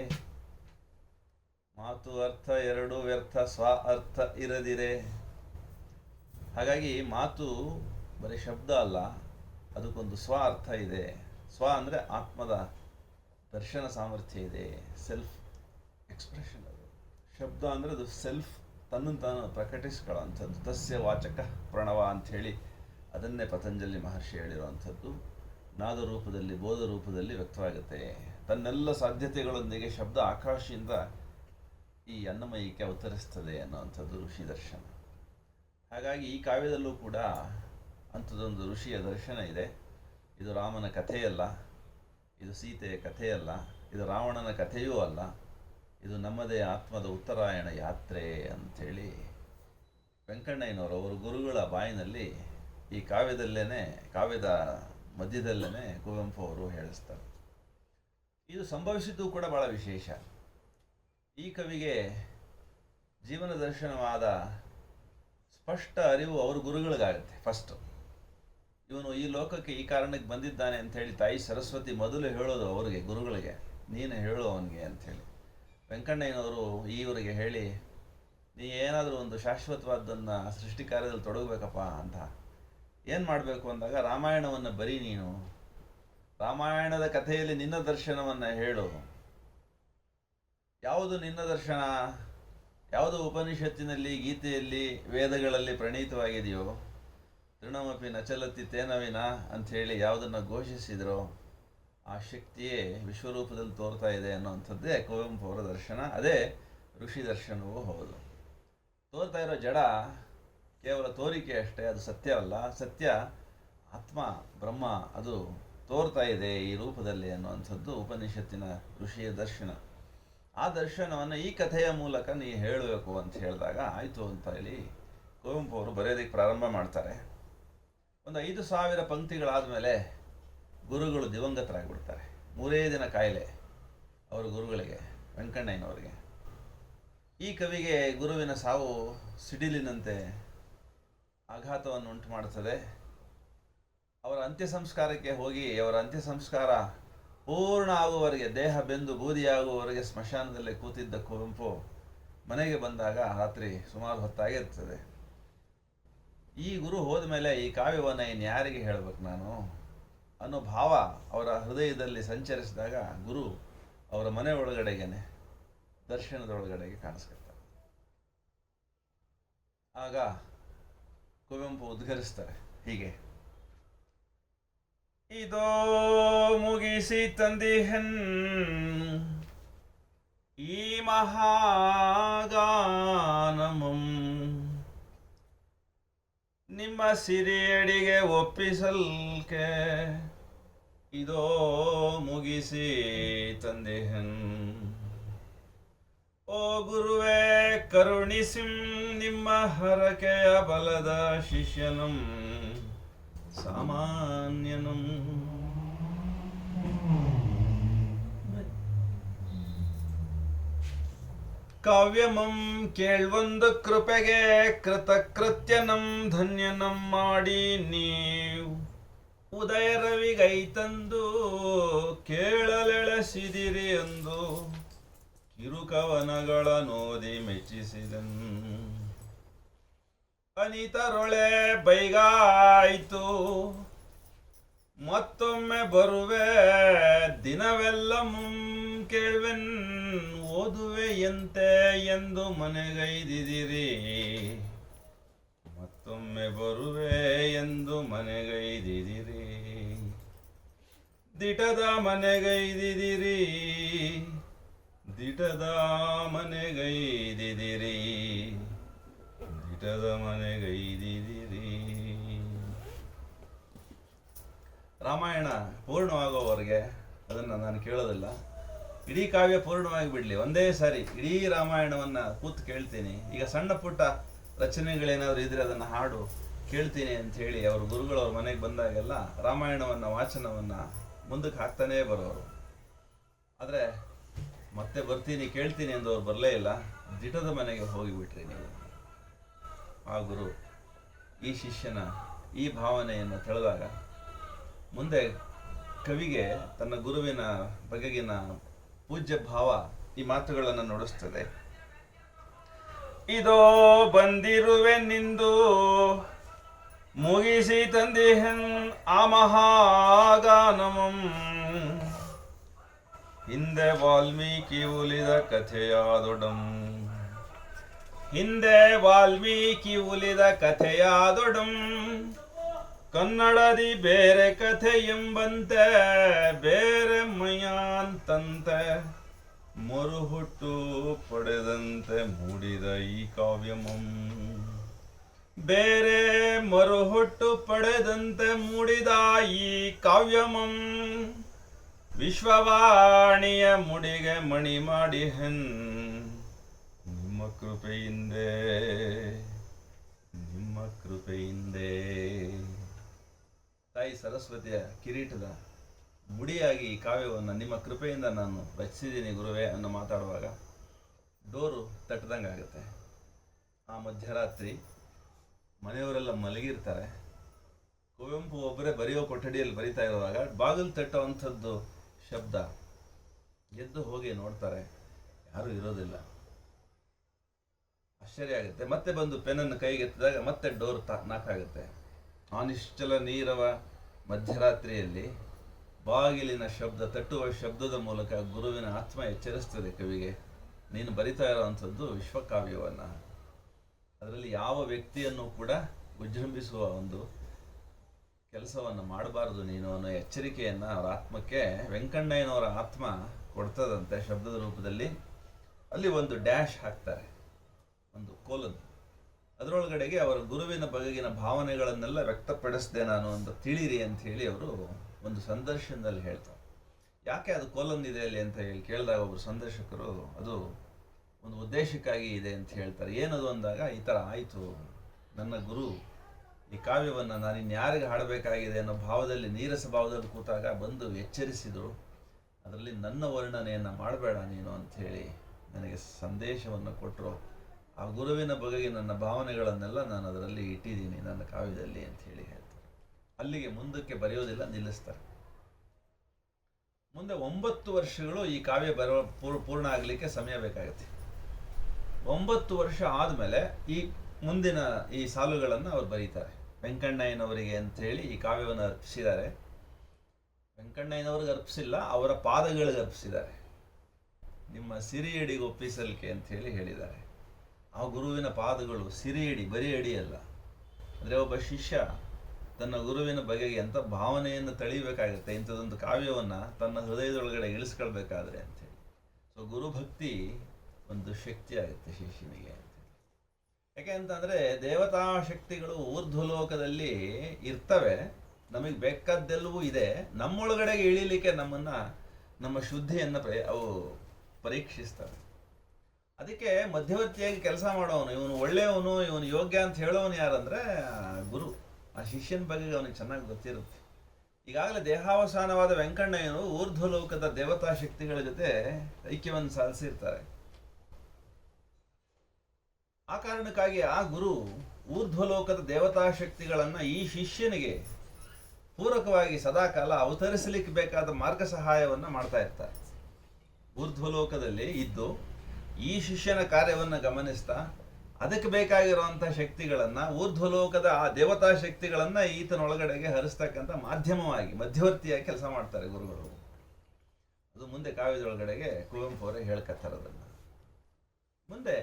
ಮಾತು ಅರ್ಥ ಎರಡು ವ್ಯರ್ಥ, ಸ್ವ ಅರ್ಥ ಇರದಿರೆ. ಹಾಗಾಗಿ ಮಾತು ಬರೀ ಶಬ್ದ ಅಲ್ಲ, ಅದಕ್ಕೊಂದು ಸ್ವ ಅರ್ಥ ಇದೆ. ಸ್ವ ಅಂದರೆ ಆತ್ಮದ ದರ್ಶನ ಸಾಮರ್ಥ್ಯ ಇದೆ, ಸೆಲ್ಫ್ ಎಕ್ಸ್ಪ್ರೆಷನ್. ಅದು ಶಬ್ದ ಅಂದರೆ ಅದು ಸೆಲ್ಫ್ ತನ್ನನ್ನು ತಾನು ಪ್ರಕಟಿಸ್ಕೊಳ್ಳೋವಂಥದ್ದು. ತಸ್ಯ ವಾಚಕ ಪ್ರಣವ ಅಂಥೇಳಿ ಅದನ್ನೇ ಪತಂಜಲಿ ಮಹರ್ಷಿ ಹೇಳಿರುವಂಥದ್ದು. ನಾದ ರೂಪದಲ್ಲಿ, ಬೋಧ ರೂಪದಲ್ಲಿ ವ್ಯಕ್ತವಾಗುತ್ತೆ. ತನ್ನೆಲ್ಲ ಸಾಧ್ಯತೆಗಳೊಂದಿಗೆ ಶಬ್ದ ಆಕಾಶದಿಂದ ಈ ಅನ್ನಮಯಕ್ಕೆ ಅವತರಿಸ್ತದೆ ಅನ್ನುವಂಥದ್ದು ಋಷಿ ದರ್ಶನ. ಹಾಗಾಗಿ ಈ ಕಾವ್ಯದಲ್ಲೂ ಕೂಡ ಅಂಥದ್ದೊಂದು ಋಷಿಯ ದರ್ಶನ ಇದೆ. ಇದು ರಾಮನ ಕಥೆಯಲ್ಲ, ಇದು ಸೀತೆಯ ಕಥೆಯಲ್ಲ, ಇದು ರಾವಣನ ಕಥೆಯೂ ಅಲ್ಲ, ಇದು ನಮ್ಮದೇ ಆತ್ಮದ ಉತ್ತರಾಯಣ ಯಾತ್ರೆ ಅಂಥೇಳಿ ವೆಂಕಣ್ಣಯ್ಯನವರು ಅವರ ಗುರುಗಳ ಬಾಯಿನಲ್ಲಿ ಈ ಕಾವ್ಯದ ಮಧ್ಯದಲ್ಲೇ ಕುವೆಂಪು ಅವರು ಹೇಳಿಸ್ತಾರೆ. ಇದು ಸಂಭವಿಸಿದ್ದು ಕೂಡ ಬಹಳ ವಿಶೇಷ. ಈ ಕವಿಗೆ ಜೀವನ ದರ್ಶನವಾದ ಸ್ಪಷ್ಟ ಅರಿವು ಅವ್ರ ಗುರುಗಳಿಗಾಗುತ್ತೆ. ಫಸ್ಟು ಇವನು ಈ ಲೋಕಕ್ಕೆ ಈ ಕಾರಣಕ್ಕೆ ಬಂದಿದ್ದಾನೆ ಅಂಥೇಳಿ ತಾಯಿ ಸರಸ್ವತಿ ಮೊದಲು ಹೇಳೋದು ಅವ್ರಿಗೆ, ಗುರುಗಳಿಗೆ, ನೀನು ಹೇಳು ಅವನಿಗೆ ಅಂಥೇಳಿ. ವೆಂಕಣ್ಣಯ್ಯನವರು ಇವರಿಗೆ ಹೇಳಿ, ನೀ ಏನಾದರೂ ಒಂದು ಶಾಶ್ವತವಾದ್ದನ್ನು ಸೃಷ್ಟಿ ಕಾರ್ಯದಲ್ಲಿ ತೊಡಗಬೇಕಪ್ಪ ಅಂತ. ಏನು ಮಾಡಬೇಕು ಅಂದಾಗ, ರಾಮಾಯಣವನ್ನು ಬರೀ ನೀನು, ರಾಮಾಯಣದ ಕಥೆಯಲ್ಲಿ ನಿನ್ನ ದರ್ಶನವನ್ನು ಹೇಳು. ಯಾವುದು ನಿನ್ನ ದರ್ಶನ? ಯಾವುದು ಉಪನಿಷತ್ತಿನಲ್ಲಿ, ಗೀತೆಯಲ್ಲಿ, ವೇದಗಳಲ್ಲಿ ಪ್ರಣೀತವಾಗಿದೆಯೋ, ತೃಣಮಪಿ ನಚಲತಿ ತೇನವಿನ ಅಂಥೇಳಿ ಯಾವುದನ್ನು ಘೋಷಿಸಿದರೋ ಆ ಶಕ್ತಿಯೇ ವಿಶ್ವರೂಪದಲ್ಲಿ ತೋರ್ತಾ ಇದೆ ಅನ್ನುವಂಥದ್ದೇ ಕುವೆಂಪು ಅವರ ದರ್ಶನ. ಅದೇ ಋಷಿ ದರ್ಶನವೂ ಹೌದು. ತೋರ್ತಾ ಇರೋ ಜಡ ಕೇವಲ ತೋರಿಕೆ ಅಷ್ಟೇ, ಅದು ಸತ್ಯವಲ್ಲ. ಸತ್ಯ ಆತ್ಮ, ಬ್ರಹ್ಮ, ಅದು ತೋರ್ತಾ ಇದೆ ಈ ರೂಪದಲ್ಲಿ ಅನ್ನುವಂಥದ್ದು ಉಪನಿಷತ್ತಿನ ಋಷಿಯ ದರ್ಶನ. ಆ ದರ್ಶನವನ್ನು ಈ ಕಥೆಯ ಮೂಲಕ ನೀ ಹೇಳಬೇಕು ಅಂತ ಹೇಳಿದಾಗ ಆಯಿತು ಅಂತ ಹೇಳಿ ಕುವೆಂಪು ಅವರು ಬರೆಯೋದಕ್ಕೆ ಪ್ರಾರಂಭ ಮಾಡ್ತಾರೆ. ಒಂದು 5,000 ಪಂಕ್ತಿಗಳಾದ ಮೇಲೆ ಗುರುಗಳು ದಿವಂಗತರಾಗಿಬಿಡ್ತಾರೆ. 3 ದಿನ ಕಾಯಿಲೆ ಅವರ ಗುರುಗಳಿಗೆ, ವೆಂಕಣ್ಣಯ್ಯನವರಿಗೆ. ಈ ಕವಿಗೆ ಗುರುವಿನ ಸಾವು ಸಿಡಿಲಿನಂತೆ ಆಘಾತವನ್ನು ಉಂಟು ಮಾಡ್ತದೆ. ಅವರ ಅಂತ್ಯ ಸಂಸ್ಕಾರಕ್ಕೆ ಹೋಗಿ ಅವರ ಅಂತ್ಯ ಸಂಸ್ಕಾರ ಪೂರ್ಣ ಆಗುವವರೆಗೆ, ದೇಹ ಬೆಂದು ಬೂದಿಯಾಗುವವರೆಗೆ ಸ್ಮಶಾನದಲ್ಲೇ ಕೂತಿದ್ದ ಕುವೆಂಪು ಮನೆಗೆ ಬಂದಾಗ ರಾತ್ರಿ ಸುಮಾರು ಹೊತ್ತಾಗಿರ್ತದೆ. ಈ ಗುರು ಹೋದ ಮೇಲೆ ಈ ಕಾವ್ಯವನ್ನು ಇನ್ನು ಯಾರಿಗೆ ಹೇಳಬೇಕು ನಾನು ಅನ್ನೋ ಭಾವ ಅವರ ಹೃದಯದಲ್ಲಿ ಸಂಚರಿಸಿದಾಗ ಗುರು ಅವರ ಮನೆ ಒಳಗಡೆಗೇನೆ ದರ್ಶನದೊಳಗಡೆಗೆ ಕಾಣಿಸ್ಕೊಳ್ತಾರೆ. ಆಗ ಕುವೆಂಪು ಉದ್ಗರಿಸ್ತಾರೆ ಹೀಗೆ, ಇದೋ ಮುಗಿಸಿ ತಂದಿಹೆನ್ ಈ ಮಹಾಗಾನಮಂ, ನಿಮ್ಮ ಸಿರಿಯಡಿಗೆ ಒಪ್ಪಿಸಲ್ಕೆ ಇದೋ ಮುಗಿಸಿ ತಂದಿಹೆನ್. ಓ ಗುರುವೇ ಕರುಣಿಸಿಂ ನಿಮ್ಮ ಹರಕೆಯ ಬಲದ ಶಿಷ್ಯನಂ ಸಾಮಾನ್ಯನಂ. ಕಾವ್ಯಮಂ ಕೇಳ್ವೊಂದು ಕೃಪೆಗೆ ಕೃತಕೃತ್ಯನಂ ಧನ್ಯನಂ ಮಾಡಿ ನೀವು ಉದಯ ರವಿಗೈತಂದು ಕೇಳಲೆಳಸಿದಿರಿ ಎಂದು ಕಿರುಕವನಗಳ ನೋದಿ ಮೆಚ್ಚಿಸಿದನ್. ಅನಿತರೊಳೆ ಬೈಗಾಯ್ತು ಮತ್ತೊಮ್ಮೆ ಬರುವೆ ದಿನವೆಲ್ಲ ಕೇಳ್ವೆನ್ ಓದುವೆ ಎಂತೆ ಎಂದು ಮನೆಗೈದಿದಿರಿ. ಮತ್ತೊಮ್ಮೆ ಬರುವೆ ಎಂದು ಮನೆಗೈದಿದಿರಿ. ದಿಟದ ಮನೆಗೈದಿದಿರಿ. ದಿಟದ ಮನೆಗೈದಿದಿರಿ. ದಿಟದ ಮನೆಗೈದಿದಿರಿ. ರಾಮಾಯಣ ಪೂರ್ಣವಾಗೋವರೆಗೆ ಅದನ್ನು ನಾನು ಕೇಳೋದಿಲ್ಲ. ಇಡೀ ಕಾವ್ಯ ಪೂರ್ಣವಾಗಿ ಬಿಡಲಿ, ಒಂದೇ ಸಾರಿ ಇಡೀ ರಾಮಾಯಣವನ್ನು ಕೂತು ಕೇಳ್ತೀನಿ. ಈಗ ಸಣ್ಣ ಪುಟ್ಟ ರಚನೆಗಳೇನಾದರೂ ಇದ್ರೆ ಅದನ್ನು ಹಾಡು ಕೇಳ್ತೀನಿ ಅಂತ ಹೇಳಿ ಅವರು ಗುರುಗಳು ಅವ್ರ ಮನೆಗೆ ಬಂದಾಗೆಲ್ಲ ರಾಮಾಯಣವನ್ನು ವಾಚನವನ್ನು ಮುಂದಕ್ಕೆ ಹಾಕ್ತಾನೇ ಬರೋರು. ಆದರೆ ಮತ್ತೆ ಬರ್ತೀನಿ ಕೇಳ್ತೀನಿ ಎಂದು ಅವ್ರು ಬರಲೇ ಇಲ್ಲ. ದಿಟದ ಮನೆಗೆ ಹೋಗಿಬಿಟ್ರಿ ನೀವು. ಆ ಗುರು ಈ ಶಿಷ್ಯನ ಈ ಭಾವನೆಯನ್ನು ತಿಳಿದಾಗ ಮುಂದೆ ಕವಿಗೆ ತನ್ನ ಗುರುವಿನ ಬಗೆಗಿನ ಪೂಜ್ಯ ಭಾವ ಈ ಮಾತುಗಳನ್ನು ನುಡಿಸ್ತದೆ. ಇದೋ ಬಂದಿರುವೆ ನಿಂದು ಮುಗಿಸಿ ತಂದಿಹೆನ್ ಆ ಮಹಾಗಾನಮಂ. ಹಿಂದೆ ವಾಲ್ಮೀಕಿ ಉಲಿದ ಕಥೆಯಾದೊಡಂ. ಹಿಂದೆ ವಾಲ್ಮೀಕಿ ಉಲಿದ ಕಥೆಯಾದೊಡಂ. ಕನ್ನಡದಿ ಬೇರೆ ಕಥೆ ಎಂಬಂತೆ ಬೇರೆ ಮಯಾಂತಂತೆ ಮರುಹುಟ್ಟು ಪಡೆದಂತೆ ಮೂಡಿದ ಈ ಕಾವ್ಯಮಂ. ಬೇರೆ ಮರುಹುಟ್ಟು ಪಡೆದಂತೆ ಮೂಡಿದ ಈ ಕಾವ್ಯಮಂ. ವಿಶ್ವವಾಣಿಯ ಮುಡಿಗೆ ಮಣಿ ಮಾಡಿ ಹೆನ್ ನಿಮ್ಮ ಕೃಪೆಯಿಂದೇ. ನಿಮ್ಮ ಕೃಪೆಯಿಂದೇ. ತಾಯಿ ಸರಸ್ವತಿಯ ಕಿರೀಟದ ಮುಡಿಯಾಗಿ ಈ ಕಾವ್ಯವನ್ನು ನಿಮ್ಮ ಕೃಪೆಯಿಂದ ನಾನು ರಚಿಸಿದ್ದೀನಿ ಗುರುವೇ ಅನ್ನೋ ಮಾತಾಡುವಾಗ ಡೋರು ತಟ್ಟದಂಗೆ ಆಗುತ್ತೆ. ಆ ಮಧ್ಯರಾತ್ರಿ ಮನೆಯವರೆಲ್ಲ ಮಲಗಿರ್ತಾರೆ. ಕುವೆಂಪು ಒಬ್ಬರೇ ಬರೆಯೋ ಕೊಠಡಿಯಲ್ಲಿ ಬರಿತಾ ಇರುವಾಗ ಬಾಗಿಲು ತಟ್ಟುವಂಥದ್ದು ಶಬ್ದ. ಎದ್ದು ಹೋಗಿ ನೋಡ್ತಾರೆ, ಯಾರೂ ಇರೋದಿಲ್ಲ. ಆಶ್ಚರ್ಯ ಆಗುತ್ತೆ. ಮತ್ತೆ ಬಂದು ಪೆನ್ನನ್ನು ಕೈಗೆತ್ತಿದಾಗ ಮತ್ತೆ ಡೋರ್ ನಾಕಾಗುತ್ತೆ. ಆ ನಿಶ್ಚಲ ನೀರವ ಮಧ್ಯರಾತ್ರಿಯಲ್ಲಿ ಬಾಗಿಲಿನ ಶಬ್ದ, ತಟ್ಟುವ ಶಬ್ದದ ಮೂಲಕ ಗುರುವಿನ ಆತ್ಮ ಎಚ್ಚರಿಸ್ತದೆ ಕವಿಗೆ, ನೀನು ಬರಿತಾ ಇರೋವಂಥದ್ದು ವಿಶ್ವಕಾವ್ಯವನ್ನು. ಅದರಲ್ಲಿ ಯಾವ ವ್ಯಕ್ತಿಯನ್ನು ಕೂಡ ವಿಜೃಂಭಿಸುವ ಒಂದು ಕೆಲಸವನ್ನು ಮಾಡಬಾರದು ನೀನು ಅನ್ನೋ ಎಚ್ಚರಿಕೆಯನ್ನು ಅವರ ಆತ್ಮಕ್ಕೆ ವೆಂಕಣ್ಣಯ್ಯನವರ ಆತ್ಮ ಕೊಡ್ತದಂತೆ ಶಬ್ದದ ರೂಪದಲ್ಲಿ. ಅಲ್ಲಿ ಒಂದು ಡ್ಯಾಶ್ ಹಾಕ್ತಾರೆ, ಒಂದು ಕೋಲನ್. ಅದರೊಳಗಡೆಗೆ ಅವರ ಗುರುವಿನ ಬಗೆಗಿನ ಭಾವನೆಗಳನ್ನೆಲ್ಲ ವ್ಯಕ್ತಪಡಿಸಿದೆ ನಾನು ಅಂತ ತಿಳಿರಿ ಅಂತ ಹೇಳಿ ಅವರು ಒಂದು ಸಂದರ್ಶನದಲ್ಲಿ ಹೇಳ್ತಾರೆ. ಯಾಕೆ ಅದು ಕೋಲನ್ ಇದೆ ಅಲ್ಲಿ ಅಂತ ಹೇಳಿ ಕೇಳಿದಾಗ ಒಬ್ಬರು ಸಂದರ್ಶಕರು ಅದು ಒಂದು ಉದ್ದೇಶಕ್ಕಾಗಿ ಇದೆ ಅಂತ ಹೇಳ್ತಾರೆ. ಏನದು ಅಂದಾಗ ಈ ಥರ ಆಯಿತು, ನನ್ನ ಗುರು ಈ ಕಾವ್ಯವನ್ನು ನಾನು ಇನ್ಯಾರಿಗೆ ಹಾಡಬೇಕಾಗಿದೆ ಅನ್ನೋ ಭಾವದಲ್ಲಿ, ನೀರಸ ಭಾವದಲ್ಲಿ ಕೂತಾಗ ಬಂದು ಎಚ್ಚರಿಸಿದರು. ಅದರಲ್ಲಿ ನನ್ನ ವರ್ಣನೆಯನ್ನು ಮಾಡಬೇಡ ನೀನು ಅಂಥೇಳಿ ನನಗೆ ಸಂದೇಶವನ್ನು ಕೊಟ್ಟರು. ಆ ಗುರುವಿನ ಬಗೆಗೆ ನನ್ನ ಭಾವನೆಗಳನ್ನೆಲ್ಲ ನಾನು ಅದರಲ್ಲಿ ಇಟ್ಟಿದ್ದೀನಿ ನನ್ನ ಕಾವ್ಯದಲ್ಲಿ ಅಂತ ಹೇಳಿ ಹೇಳ್ತಾರೆ. ಅಲ್ಲಿಗೆ ಮುಂದಕ್ಕೆ ಬರೆಯೋದಿಲ್ಲ, ನಿಲ್ಲಿಸ್ತಾರೆ. ಮುಂದೆ 9 ವರ್ಷಗಳು ಈ ಕಾವ್ಯ ಪೂರ್ಣ ಆಗಲಿಕ್ಕೆ ಸಮಯ ಬೇಕಾಗುತ್ತೆ. 9 ವರ್ಷ ಆದಮೇಲೆ ಈ ಮುಂದಿನ ಈ ಸಾಲುಗಳನ್ನು ಅವ್ರು ಬರೀತಾರೆ. ವೆಂಕಣ್ಣಯ್ಯನವರಿಗೆ ಅಂಥೇಳಿ ಈ ಕಾವ್ಯವನ್ನು ಅರ್ಪಿಸಿದ್ದಾರೆ. ವೆಂಕಣ್ಣಯ್ಯನವ್ರಿಗೆ ಅರ್ಪಿಸಿಲ್ಲ, ಅವರ ಪಾದಗಳಿಗೆ ಅರ್ಪಿಸಿದ್ದಾರೆ. ನಿಮ್ಮ ಸಿರಿಯಡಿಗೆ ಒಪ್ಪಿಸಲಿಕ್ಕೆ ಅಂಥೇಳಿ ಹೇಳಿದ್ದಾರೆ. ಆ ಗುರುವಿನ ಪಾದಗಳು ಸಿರಿಯಡಿ, ಬರೀ ಅಡಿ ಅಲ್ಲ. ಅಂದರೆ ಒಬ್ಬ ಶಿಷ್ಯ ತನ್ನ ಗುರುವಿನ ಬಗೆಗೆ ಎಂಥ ಭಾವನೆಯನ್ನು ತಳಿಬೇಕಾಗುತ್ತೆ ಇಂಥದ್ದೊಂದು ಕಾವ್ಯವನ್ನು ತನ್ನ ಹೃದಯದೊಳಗಡೆ ಇಳಿಸ್ಕೊಳ್ಬೇಕಾದ್ರೆ ಅಂಥೇಳಿ. ಸೊ ಗುರುಭಕ್ತಿ ಒಂದು ಶಕ್ತಿ ಆಗುತ್ತೆ ಶಿಷ್ಯನಿಗೆ ಅಂತೇಳಿ. ಯಾಕೆ ಅಂತಂದರೆ ದೇವತಾ ಶಕ್ತಿಗಳು ಊರ್ಧ್ವಲೋಕದಲ್ಲಿ ಇರ್ತವೆ, ನಮಗೆ ಬೇಕಾದ್ದೆಲ್ಲವೂ ಇದೆ. ನಮ್ಮೊಳಗಡೆಗೆ ಇಳೀಲಿಕ್ಕೆ ನಮ್ಮ ಶುದ್ಧಿಯನ್ನು ಅವು ಪರೀಕ್ಷಿಸ್ತವೆ. ಅದಕ್ಕೆ ಮಧ್ಯವರ್ತಿಯಾಗಿ ಕೆಲಸ ಮಾಡೋವನು, ಇವನು ಒಳ್ಳೆಯವನು, ಇವನು ಯೋಗ್ಯ ಅಂತ ಹೇಳೋನು ಯಾರಂದರೆ ಗುರು. ಆ ಶಿಷ್ಯನ ಬಗ್ಗೆ ಅವನಿಗೆ ಚೆನ್ನಾಗಿ ಗೊತ್ತಿರುತ್ತೆ. ಈಗಾಗಲೇ ದೇಹಾವಸಾನವಾದ ವೆಂಕಣ್ಣಯ್ಯನು ಊರ್ಧ್ವಲೋಕದ ದೇವತಾ ಶಕ್ತಿಗಳ ಜೊತೆ ಐಕ್ಯವನ್ನು ಸಾಧಿಸಿರ್ತಾರೆ. ಆ ಕಾರಣಕ್ಕಾಗಿ ಆ ಗುರು ಊರ್ಧ್ವಲೋಕದ ದೇವತಾ ಶಕ್ತಿಗಳನ್ನು ಈ ಶಿಷ್ಯನಿಗೆ ಪೂರಕವಾಗಿ ಸದಾಕಾಲ ಅವತರಿಸಲಿಕ್ಕೆ ಬೇಕಾದ ಮಾರ್ಗ ಸಹಾಯವನ್ನು ಮಾಡ್ತಾ ಇರ್ತಾರೆ. ಊರ್ಧ್ವಲೋಕದಲ್ಲಿ ಇದ್ದು ಈ ಶಿಷ್ಯನ ಕಾರ್ಯವನ್ನು ಗಮನಿಸ್ತಾ ಅದಕ್ಕೆ ಬೇಕಾಗಿರುವಂಥ ಶಕ್ತಿಗಳನ್ನು, ಊರ್ಧ್ವಲೋಕದ ಆ ದೇವತಾ ಶಕ್ತಿಗಳನ್ನು ಈತನೊಳಗಡೆಗೆ ಹರಿಸ್ತಕ್ಕಂಥ ಮಾಧ್ಯಮವಾಗಿ, ಮಧ್ಯವರ್ತಿಯಾಗಿ ಕೆಲಸ ಮಾಡ್ತಾರೆ ಗುರುಗಳು. ಅದು ಮುಂದೆ ಕಾವ್ಯದೊಳಗಡೆಗೆ ಕುವೆಂಪು ಅವರೇ ಹೇಳ್ಕತ್ತಾರೆ. ಅದನ್ನು ಮುಂದೆ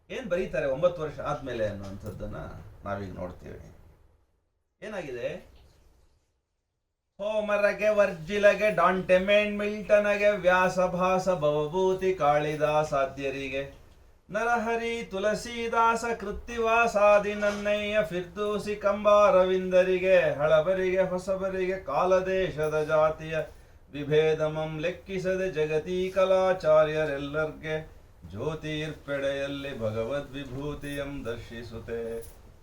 ಏನು ಬರೀತಾರೆ 9 ವರ್ಷ ಆದಮೇಲೆ ಅನ್ನುವಂಥದ್ದನ್ನು ನಾವೀಗ ನೋಡ್ತೀವಿ. ಏನಾಗಿದೆ? ಹೋಮರಗೆ, ವರ್ಜಿಲಗೆ, ಡಾಂಟೆ, ಮೇನ್ ಮಿಲ್ಟನಗೆ, ವ್ಯಾಸ, ಭಾಸ, ಭವಭೂತಿ, ಕಾಳಿದಾಸಾದ್ಯರಿಗೆ, ನರಹರಿ, ತುಳಸೀದಾಸ, ಕೃತ್ತಿವಾಸಾದಿ, ನನ್ನಯ್ಯ, ಫಿರ್ದೂಸಿ, ಕಂಬಾರವಿಂದರಿಗೆ, ಹಳಬರಿಗೆ, ಹೊಸಬರಿಗೆ, ಕಾಲದೇಶದ ಜಾತಿಯ ವಿಭೇದಮಂ ಲೆಕ್ಕಿಸದೆ ಜಗತೀ ಕಲಾಚಾರ್ಯರೆಲ್ಲರ್ಗೆ ಜ್ಯೋತಿರ್ಪೆಡೆಯಲ್ಲಿ ಭಗವದ್ ವಿಭೂತಿಯಂ ದರ್ಶಿಸುತ್ತೆ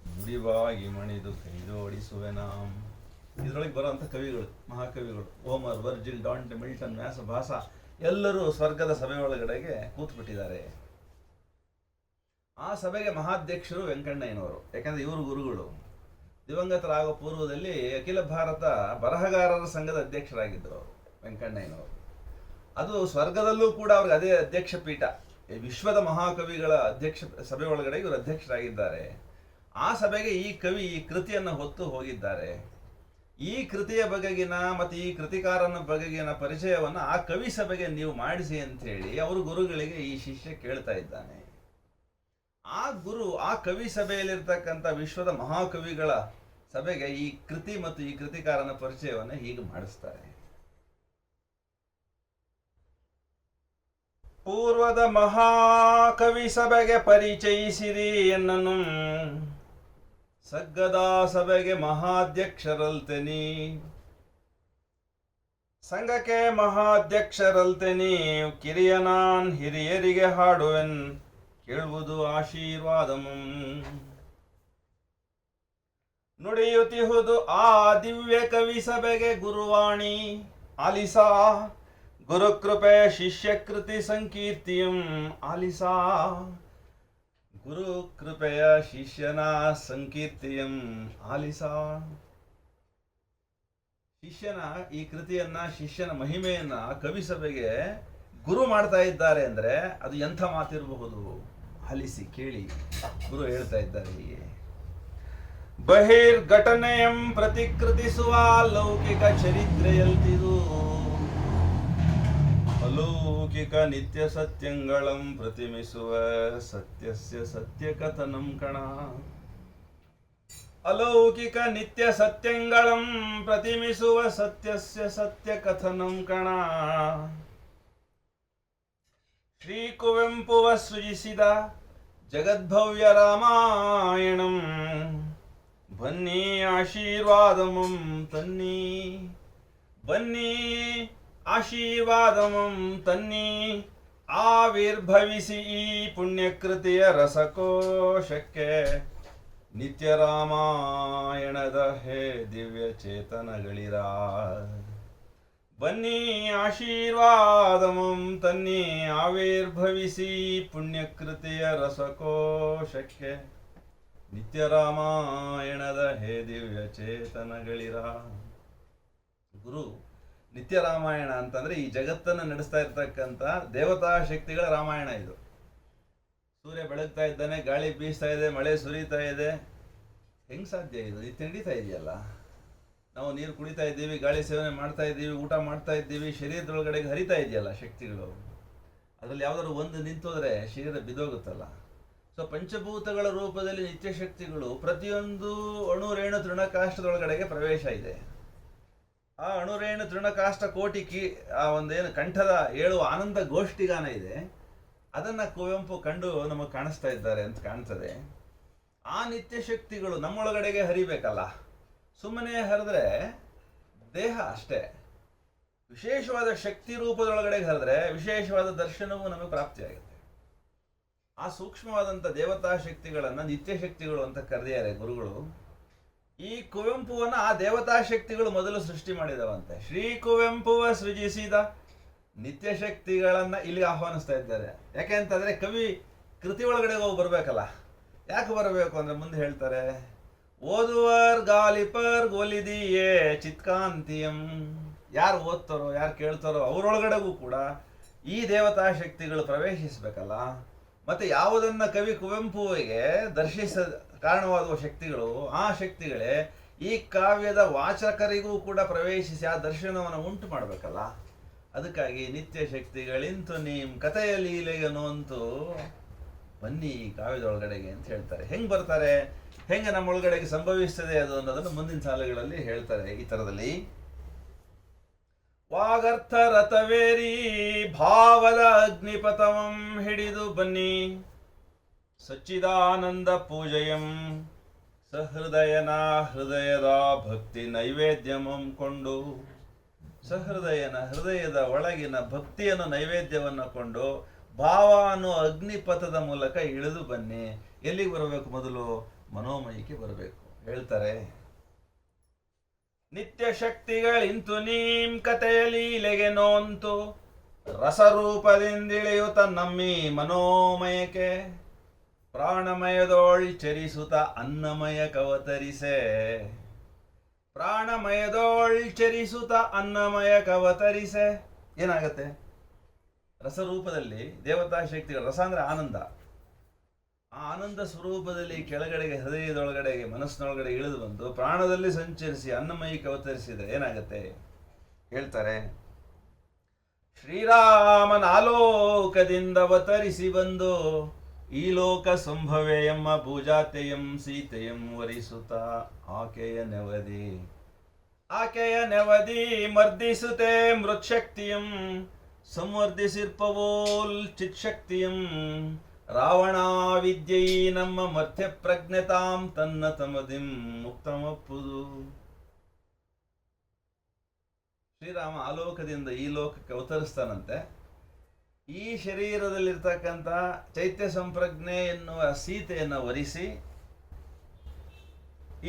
ನುಡಿವಾಗಿ ಮಣಿದು ಕೈ ಜೋಡಿಸುವೆ ನಾಂ. ಇದರೊಳಗೆ ಬರುವಂಥ ಕವಿಗಳು, ಮಹಾಕವಿಗಳು ಹೋಮರ್, ವರ್ಜಿಲ್, ಡಾಂಟೆ, ಮಿಲ್ಟನ್, ವ್ಯಾಸ, ಭಾಸ ಎಲ್ಲರೂ ಸ್ವರ್ಗದ ಸಭೆ ಒಳಗಡೆಗೆ ಕೂತ್ಬಿಟ್ಟಿದ್ದಾರೆ. ಆ ಸಭೆಗೆ ಮಹಾಧ್ಯಕ್ಷರು ವೆಂಕಣ್ಣಯ್ಯನವರು. ಯಾಕಂದ್ರೆ ಇವರು ಗುರುಗಳು ದಿವಂಗತರಾಗೋ ಪೂರ್ವದಲ್ಲಿ ಅಖಿಲ ಭಾರತ ಬರಹಗಾರರ ಸಂಘದ ಅಧ್ಯಕ್ಷರಾಗಿದ್ದರು ಅವರು, ವೆಂಕಣ್ಣಯ್ಯನವರು. ಅದು ಸ್ವರ್ಗದಲ್ಲೂ ಕೂಡ ಅವ್ರಿಗೆ ಅದೇ ಅಧ್ಯಕ್ಷ ಪೀಠ. ವಿಶ್ವದ ಮಹಾಕವಿಗಳ ಅಧ್ಯಕ್ಷ ಸಭೆ ಒಳಗಡೆ ಇವರು ಅಧ್ಯಕ್ಷರಾಗಿದ್ದಾರೆ. ಆ ಸಭೆಗೆ ಈ ಕವಿ ಈ ಕೃತಿಯನ್ನು ಹೊತ್ತು ಹೋಗಿದ್ದಾರೆ. ಈ ಕೃತಿಯ ಬಗೆಗಿನ ಮತ್ತು ಈ ಕೃತಿಕಾರನ ಬಗೆಗಿನ ಪರಿಚಯವನ್ನು ಆ ಕವಿ ಸಭೆಗೆ ನೀವು ಮಾಡಿಸಿ ಅಂತ ಹೇಳಿ ಅವರು ಗುರುಗಳಿಗೆ ಈ ಶಿಷ್ಯ ಕೇಳ್ತಾ ಇದ್ದಾನೆ. ಆ ಗುರು ಆ ಕವಿ ಸಭೆಯಲ್ಲಿರ್ತಕ್ಕಂಥ ವಿಶ್ವದ ಮಹಾಕವಿಗಳ ಸಭೆಗೆ ಈ ಕೃತಿ ಮತ್ತು ಈ ಕೃತಿಕಾರನ ಪರಿಚಯವನ್ನು ಹೀಗೆ ಮಾಡಿಸ್ತಾರೆ. ಪೂರ್ವದ ಮಹಾಕವಿ ಸಭೆಗೆ ಪರಿಚಯಿಸಿರಿ ಎನ್ನನು, ಸಗ್ಗದ ಸಭೆಗೆ ಮಹಾಧ್ಯಕ್ಷರಲ್ತೆನಿ, ಸಂಘಕ್ಕೆ ಮಹಾಧ್ಯಕ್ಷರಲ್ತೆನಿ, ಕಿರಿಯನಾನ್ ಹಿರಿಯರಿಗೆ ಹಾಡುವೆನ್ ಕೇಳುವುದು ಆಶೀರ್ವಾದಮಂ. ನುಡಿಯುತ್ತಿಹುದು ಆ ದಿವ್ಯ ಕವಿ ಸಭೆಗೆ ಗುರುವಾಣಿ ಆಲಿಸಾ, ಗುರುಕೃಪೆ ಶಿಷ್ಯಕೃತಿ ಸಂಕೀರ್ತಿಯಂ ಆಲಿಸಾ. ಗುರು ಕೃಪೆಯ ಶಿಷ್ಯನ ಸಂಕೀರ್ತಿಯಂ ಆಲಿಸಾ. ಶಿಷ್ಯನ ಈ ಕೃತಿಯನ್ನ, ಶಿಷ್ಯನ ಮಹಿಮೆಯನ್ನ ಕವಿ ಸಭೆಗೆ ಗುರು ಮಾಡ್ತಾ ಇದ್ದಾರೆ ಅಂದ್ರೆ ಅದು ಎಂಥ ಮಾತಿರಬಹುದು? ಆಲಿಸಿ ಕೇಳಿ. ಗುರು ಹೇಳ್ತಾ ಇದ್ದಾರೆ ಹೀಗೆ: ಬಹಿರ್ಘಟನೆಯಂ ಪ್ರತಿಕೃತಿಸುವ ಲೌಕಿಕ ಚರಿತ್ರೆಯಲ್ತಿದು, ಅಲೌಕಿಕ ನಿತ್ಯ ಸತ್ಯಂಗಳಂ ಪ್ರತಿಮಿಸುವ ಸತ್ಯಸ್ಯ ಸತ್ಯ ಕಥನಂ ಕಣ. ಅಲೌಕಿಕ ನಿತ್ಯ ಸತ್ಯಂಗಳಂ ಪ್ರತಿಮಿಸುವ ಸತ್ಯಸ್ಯ ಸತ್ಯ ಕಥನಂ ಕಣ. ಶ್ರೀ ಕುವೆಂಪುವ ಸೃಜಿಸಿದ ಜಗದ್ಭವ್ಯ ರಾಮಾಯಣಂ ಬನ್ನಿ ಆಶೀರ್ವಾದಮಂ ತನ್ನಿ, ಬನ್ನಿ ಆಶೀರ್ವಾದಮಂ ತನ್ನಿ, ಆವಿರ್ಭವಿಸಿ ಈ ಪುಣ್ಯಕೃತಿಯ ರಸಕೋಶಕ್ಕೆ, ನಿತ್ಯ ರಾಮಾಯಣದ ಹೇ ದಿವ್ಯ ಚೇತನಗಳಿರ. ಬನ್ನಿ ಆಶೀರ್ವಾದಮಂ ತನ್ನಿ, ಆವಿರ್ಭವಿಸಿ ಪುಣ್ಯಕೃತಿಯ ರಸಕೋಶಕ್ಕೆ, ನಿತ್ಯ ರಾಮಾಯಣದ ಹೇ ದಿವ್ಯ ಚೇತನಗಳಿರ. ಗುರು ನಿತ್ಯ ರಾಮಾಯಣ ಅಂತಂದ್ರೆ ಈ ಜಗತ್ತನ್ನು ನಡೆಸ್ತಾ ಇರ್ತಕ್ಕಂಥ ದೇವತಾ ಶಕ್ತಿಗಳ ರಾಮಾಯಣ ಇದು. ಸೂರ್ಯ ಬೆಳಗ್ತಾ ಇದ್ದಾನೆ, ಗಾಳಿ ಬೀಸ್ತಾ ಇದೆ, ಮಳೆ ಸುರಿತಾ ಇದೆ. ಹೆಂಗ್ ಸಾಧ್ಯ ಇದು? ನಿತ್ಯ ನಡೀತಾ ಇದೆಯಲ್ಲ. ನಾವು ನೀರು ಕುಡಿತಾ ಇದ್ದೀವಿ, ಗಾಳಿ ಸೇವನೆ ಮಾಡ್ತಾ ಇದ್ದೀವಿ, ಊಟ ಮಾಡ್ತಾ ಇದ್ದೀವಿ, ಶರೀರದೊಳಗಡೆಗೆ ಹರಿತಾ ಇದೆಯಲ್ಲ ಶಕ್ತಿಗಳು. ಅದರಲ್ಲಿ ಯಾವ್ದಾದ್ರು ಒಂದು ನಿಂತೋದ್ರೆ ಶರೀರ ಬಿದ್ದೋಗುತ್ತಲ್ಲ. ಸೊ ಪಂಚಭೂತಗಳ ರೂಪದಲ್ಲಿ ನಿತ್ಯ ಶಕ್ತಿಗಳು ಪ್ರತಿಯೊಂದು ಅಣುರೇಣು ತೃಣಕಾಷ್ಟದೊಳಗಡೆಗೆ ಪ್ರವೇಶ ಇದೆ. ಆ ಅಣುರೇಣು ತೃಣಕಾಷ್ಟ ಕೋಟಿ ಆ ಒಂದೇನು ಕಂಠದ ಏಳುವ ಆನಂದ ಗೋಷ್ಠಿಗಾನ ಇದೆ. ಅದನ್ನ ಕುವೆಂಪು ಕಂಡು ನಮಗೆ ಕಾಣಿಸ್ತಾ ಇದ್ದಾರೆ ಅಂತ ಕಾಣ್ತದೆ. ಆ ನಿತ್ಯ ಶಕ್ತಿಗಳು ನಮ್ಮೊಳಗಡೆಗೆ ಹರಿಬೇಕಲ್ಲ. ಸುಮ್ಮನೆ ಹರಿದ್ರೆ ದೇಹ ಅಷ್ಟೇ. ವಿಶೇಷವಾದ ಶಕ್ತಿ ರೂಪದೊಳಗಡೆ ಹರಿದ್ರೆ ವಿಶೇಷವಾದ ದರ್ಶನವೂ ನಮಗೆ ಪ್ರಾಪ್ತಿಯಾಗುತ್ತೆ. ಆ ಸೂಕ್ಷ್ಮವಾದಂಥ ದೇವತಾ ಶಕ್ತಿಗಳನ್ನ ನಿತ್ಯ ಶಕ್ತಿಗಳು ಅಂತ ಕರೆದಿದ್ದಾರೆ ಗುರುಗಳು. ಈ ಕುವೆಂಪುವನ್ನ ಆ ದೇವತಾ ಶಕ್ತಿಗಳು ಮೊದಲು ಸೃಷ್ಟಿ ಮಾಡಿದವಂತೆ. ಶ್ರೀ ಕುವೆಂಪುವ ಸೃಜಿಸಿದ ನಿತ್ಯ ಶಕ್ತಿಗಳನ್ನ ಇಲ್ಲಿ ಆಹ್ವಾನಿಸ್ತಾ ಇದ್ದಾರೆ. ಯಾಕೆ ಅಂತಂದ್ರೆ ಕವಿ ಕೃತಿ ಒಳಗಡೆ ಹೋಗಿ ಬರ್ಬೇಕಲ್ಲ. ಯಾಕೆ ಬರಬೇಕು ಅಂದರೆ ಮುಂದೆ ಹೇಳ್ತಾರೆ, ಓದುವರ್ ಗಾಲಿಪರ್ ಗೋಲಿದಿಯೇ ಚಿತ್ಕಾಂತಿಯಂ. ಯಾರು ಓದ್ತಾರೋ ಯಾರು ಕೇಳ್ತಾರೋ ಅವರೊಳಗಡೆಗೂ ಕೂಡ ಈ ದೇವತಾ ಶಕ್ತಿಗಳು ಪ್ರವೇಶಿಸಬೇಕಲ್ಲ. ಮತ್ತೆ ಯಾವುದನ್ನ ಕವಿ ಕುವೆಂಪುವಿಗೆ ದರ್ಶಿಸ ಕಾರಣವಾಗುವ ಶಕ್ತಿಗಳು, ಆ ಶಕ್ತಿಗಳೇ ಈ ಕಾವ್ಯದ ವಾಚಕರಿಗೂ ಕೂಡ ಪ್ರವೇಶಿಸಿ ಆ ದರ್ಶನವನ್ನು ಉಂಟು ಮಾಡಬೇಕಲ್ಲ. ಅದಕ್ಕಾಗಿ ನಿತ್ಯ ಶಕ್ತಿಗಳಿಂತು ನೀಂ ಕಥೆಯ ಲೀಲೆಗನು ಅಂತೂ ಬನ್ನಿ ಈ ಕಾವ್ಯದೊಳಗಡೆಗೆ ಅಂತ ಹೇಳ್ತಾರೆ. ಹೆಂಗೆ ಬರ್ತಾರೆ, ಹೆಂಗೆ ನಮ್ಮೊಳಗಡೆಗೆ ಸಂಭವಿಸ್ತದೆ ಅದು ಅನ್ನೋದನ್ನು ಮುಂದಿನ ಸಾಲುಗಳಲ್ಲಿ ಹೇಳ್ತಾರೆ ಈ ಥರದಲ್ಲಿ. ವಾಗರ್ಥ ರಥವೇರಿ ಭಾವದ ಅಗ್ನಿಪಥವಂ ಹಿಡಿದು ಬನ್ನಿ, ಸಚ್ಚಿದಾನಂದ ಪೂಜೆಯಂ ಸಹೃದಯನ ಹೃದಯದ ಭಕ್ತಿ ನೈವೇದ್ಯಮಂ ಕೊಂಡು. ಸಹೃದಯನ ಹೃದಯದ ಒಳಗಿನ ಭಕ್ತಿಯನ್ನು ನೈವೇದ್ಯವನ್ನು ಕೊಂಡು ಭಾವ ಅನ್ನೋ ಅಗ್ನಿಪಥದ ಮೂಲಕ ಇಳಿದು ಬನ್ನಿ. ಎಲ್ಲಿಗೆ ಬರಬೇಕು? ಮೊದಲು ಮನೋಮಯಕ್ಕೆ ಬರಬೇಕು. ಹೇಳ್ತಾರೆ, ನಿತ್ಯ ಶಕ್ತಿಗಳಿಂತು ನೀಂ ಕಥೆಯ ಲೀಲೆಗೆ ನೋಂತು ರಸರೂಪದಿಂದಿಳಿಯುತ್ತ ನಮ್ಮಿ ಮನೋಮಯಕ್ಕೆ ಪ್ರಾಣಮಯದೋಳ್ ಚರಿಸುತ್ತ ಅನ್ನಮಯ ಕವತರಿಸೆ. ಪ್ರಾಣಮಯದೋಳ್ ಚರಿಸುತ್ತ ಅನ್ನಮಯ ಕವತರಿಸೆ. ಏನಾಗತ್ತೆ? ರಸರೂಪದಲ್ಲಿ ದೇವತಾ ಶಕ್ತಿಗಳು, ರಸ ಅಂದ್ರೆ ಆನಂದ, ಆ ಆನಂದ ಸ್ವರೂಪದಲ್ಲಿ ಕೆಳಗಡೆಗೆ ಹೃದಯದೊಳಗಡೆಗೆ ಮನಸ್ಸಿನೊಳಗಡೆ ಇಳಿದು ಬಂದು ಪ್ರಾಣದಲ್ಲಿ ಸಂಚರಿಸಿ ಅನ್ನಮಯಕ್ಕೆ ಅವತರಿಸಿದರೆ ಏನಾಗತ್ತೆ? ಹೇಳ್ತಾರೆ, ಶ್ರೀರಾಮನ ಆಲೋಕದಿಂದ ಅವತರಿಸಿ ಬಂದು ಈ ಲೋಕ ಸಂಭವೆ ಎಂಬ ಭೂಜಾತೆಯಂ ಸೀತೆಯಂ ವರಿಸುತ್ತ ಆಕೆಯ ನೆವದಿ ಮರ್ದಿಸುತ್ತೆ ಮೃತ್ಶಕ್ತಿಯಂ ಸಂವರ್ಧಿಸಿರ್ಪವೋಲ್ ಚಿತ್ಶಕ್ತಿಯಂ ರಾವಣ ವಿದ್ಯೈ ನಮ್ಮ ಮಧ್ಯ ಪ್ರಜ್ಞತಾಂ ತನ್ನ ತಮದಿಂ ಮುಕ್ತಮಪ್ಪುದು. ಶ್ರೀರಾಮ ಆಲೋಕದಿಂದ ಈ ಲೋಕಕ್ಕೆ ಅವತರಿಸ್ತಾನಂತೆ. ಈ ಶರೀರದಲ್ಲಿರ್ತಕ್ಕಂಥ ಚೈತ್ಯ ಸಂಪ್ರಜ್ಞೆ ಎನ್ನುವ ಸೀತೆಯನ್ನು ವರಿಸಿ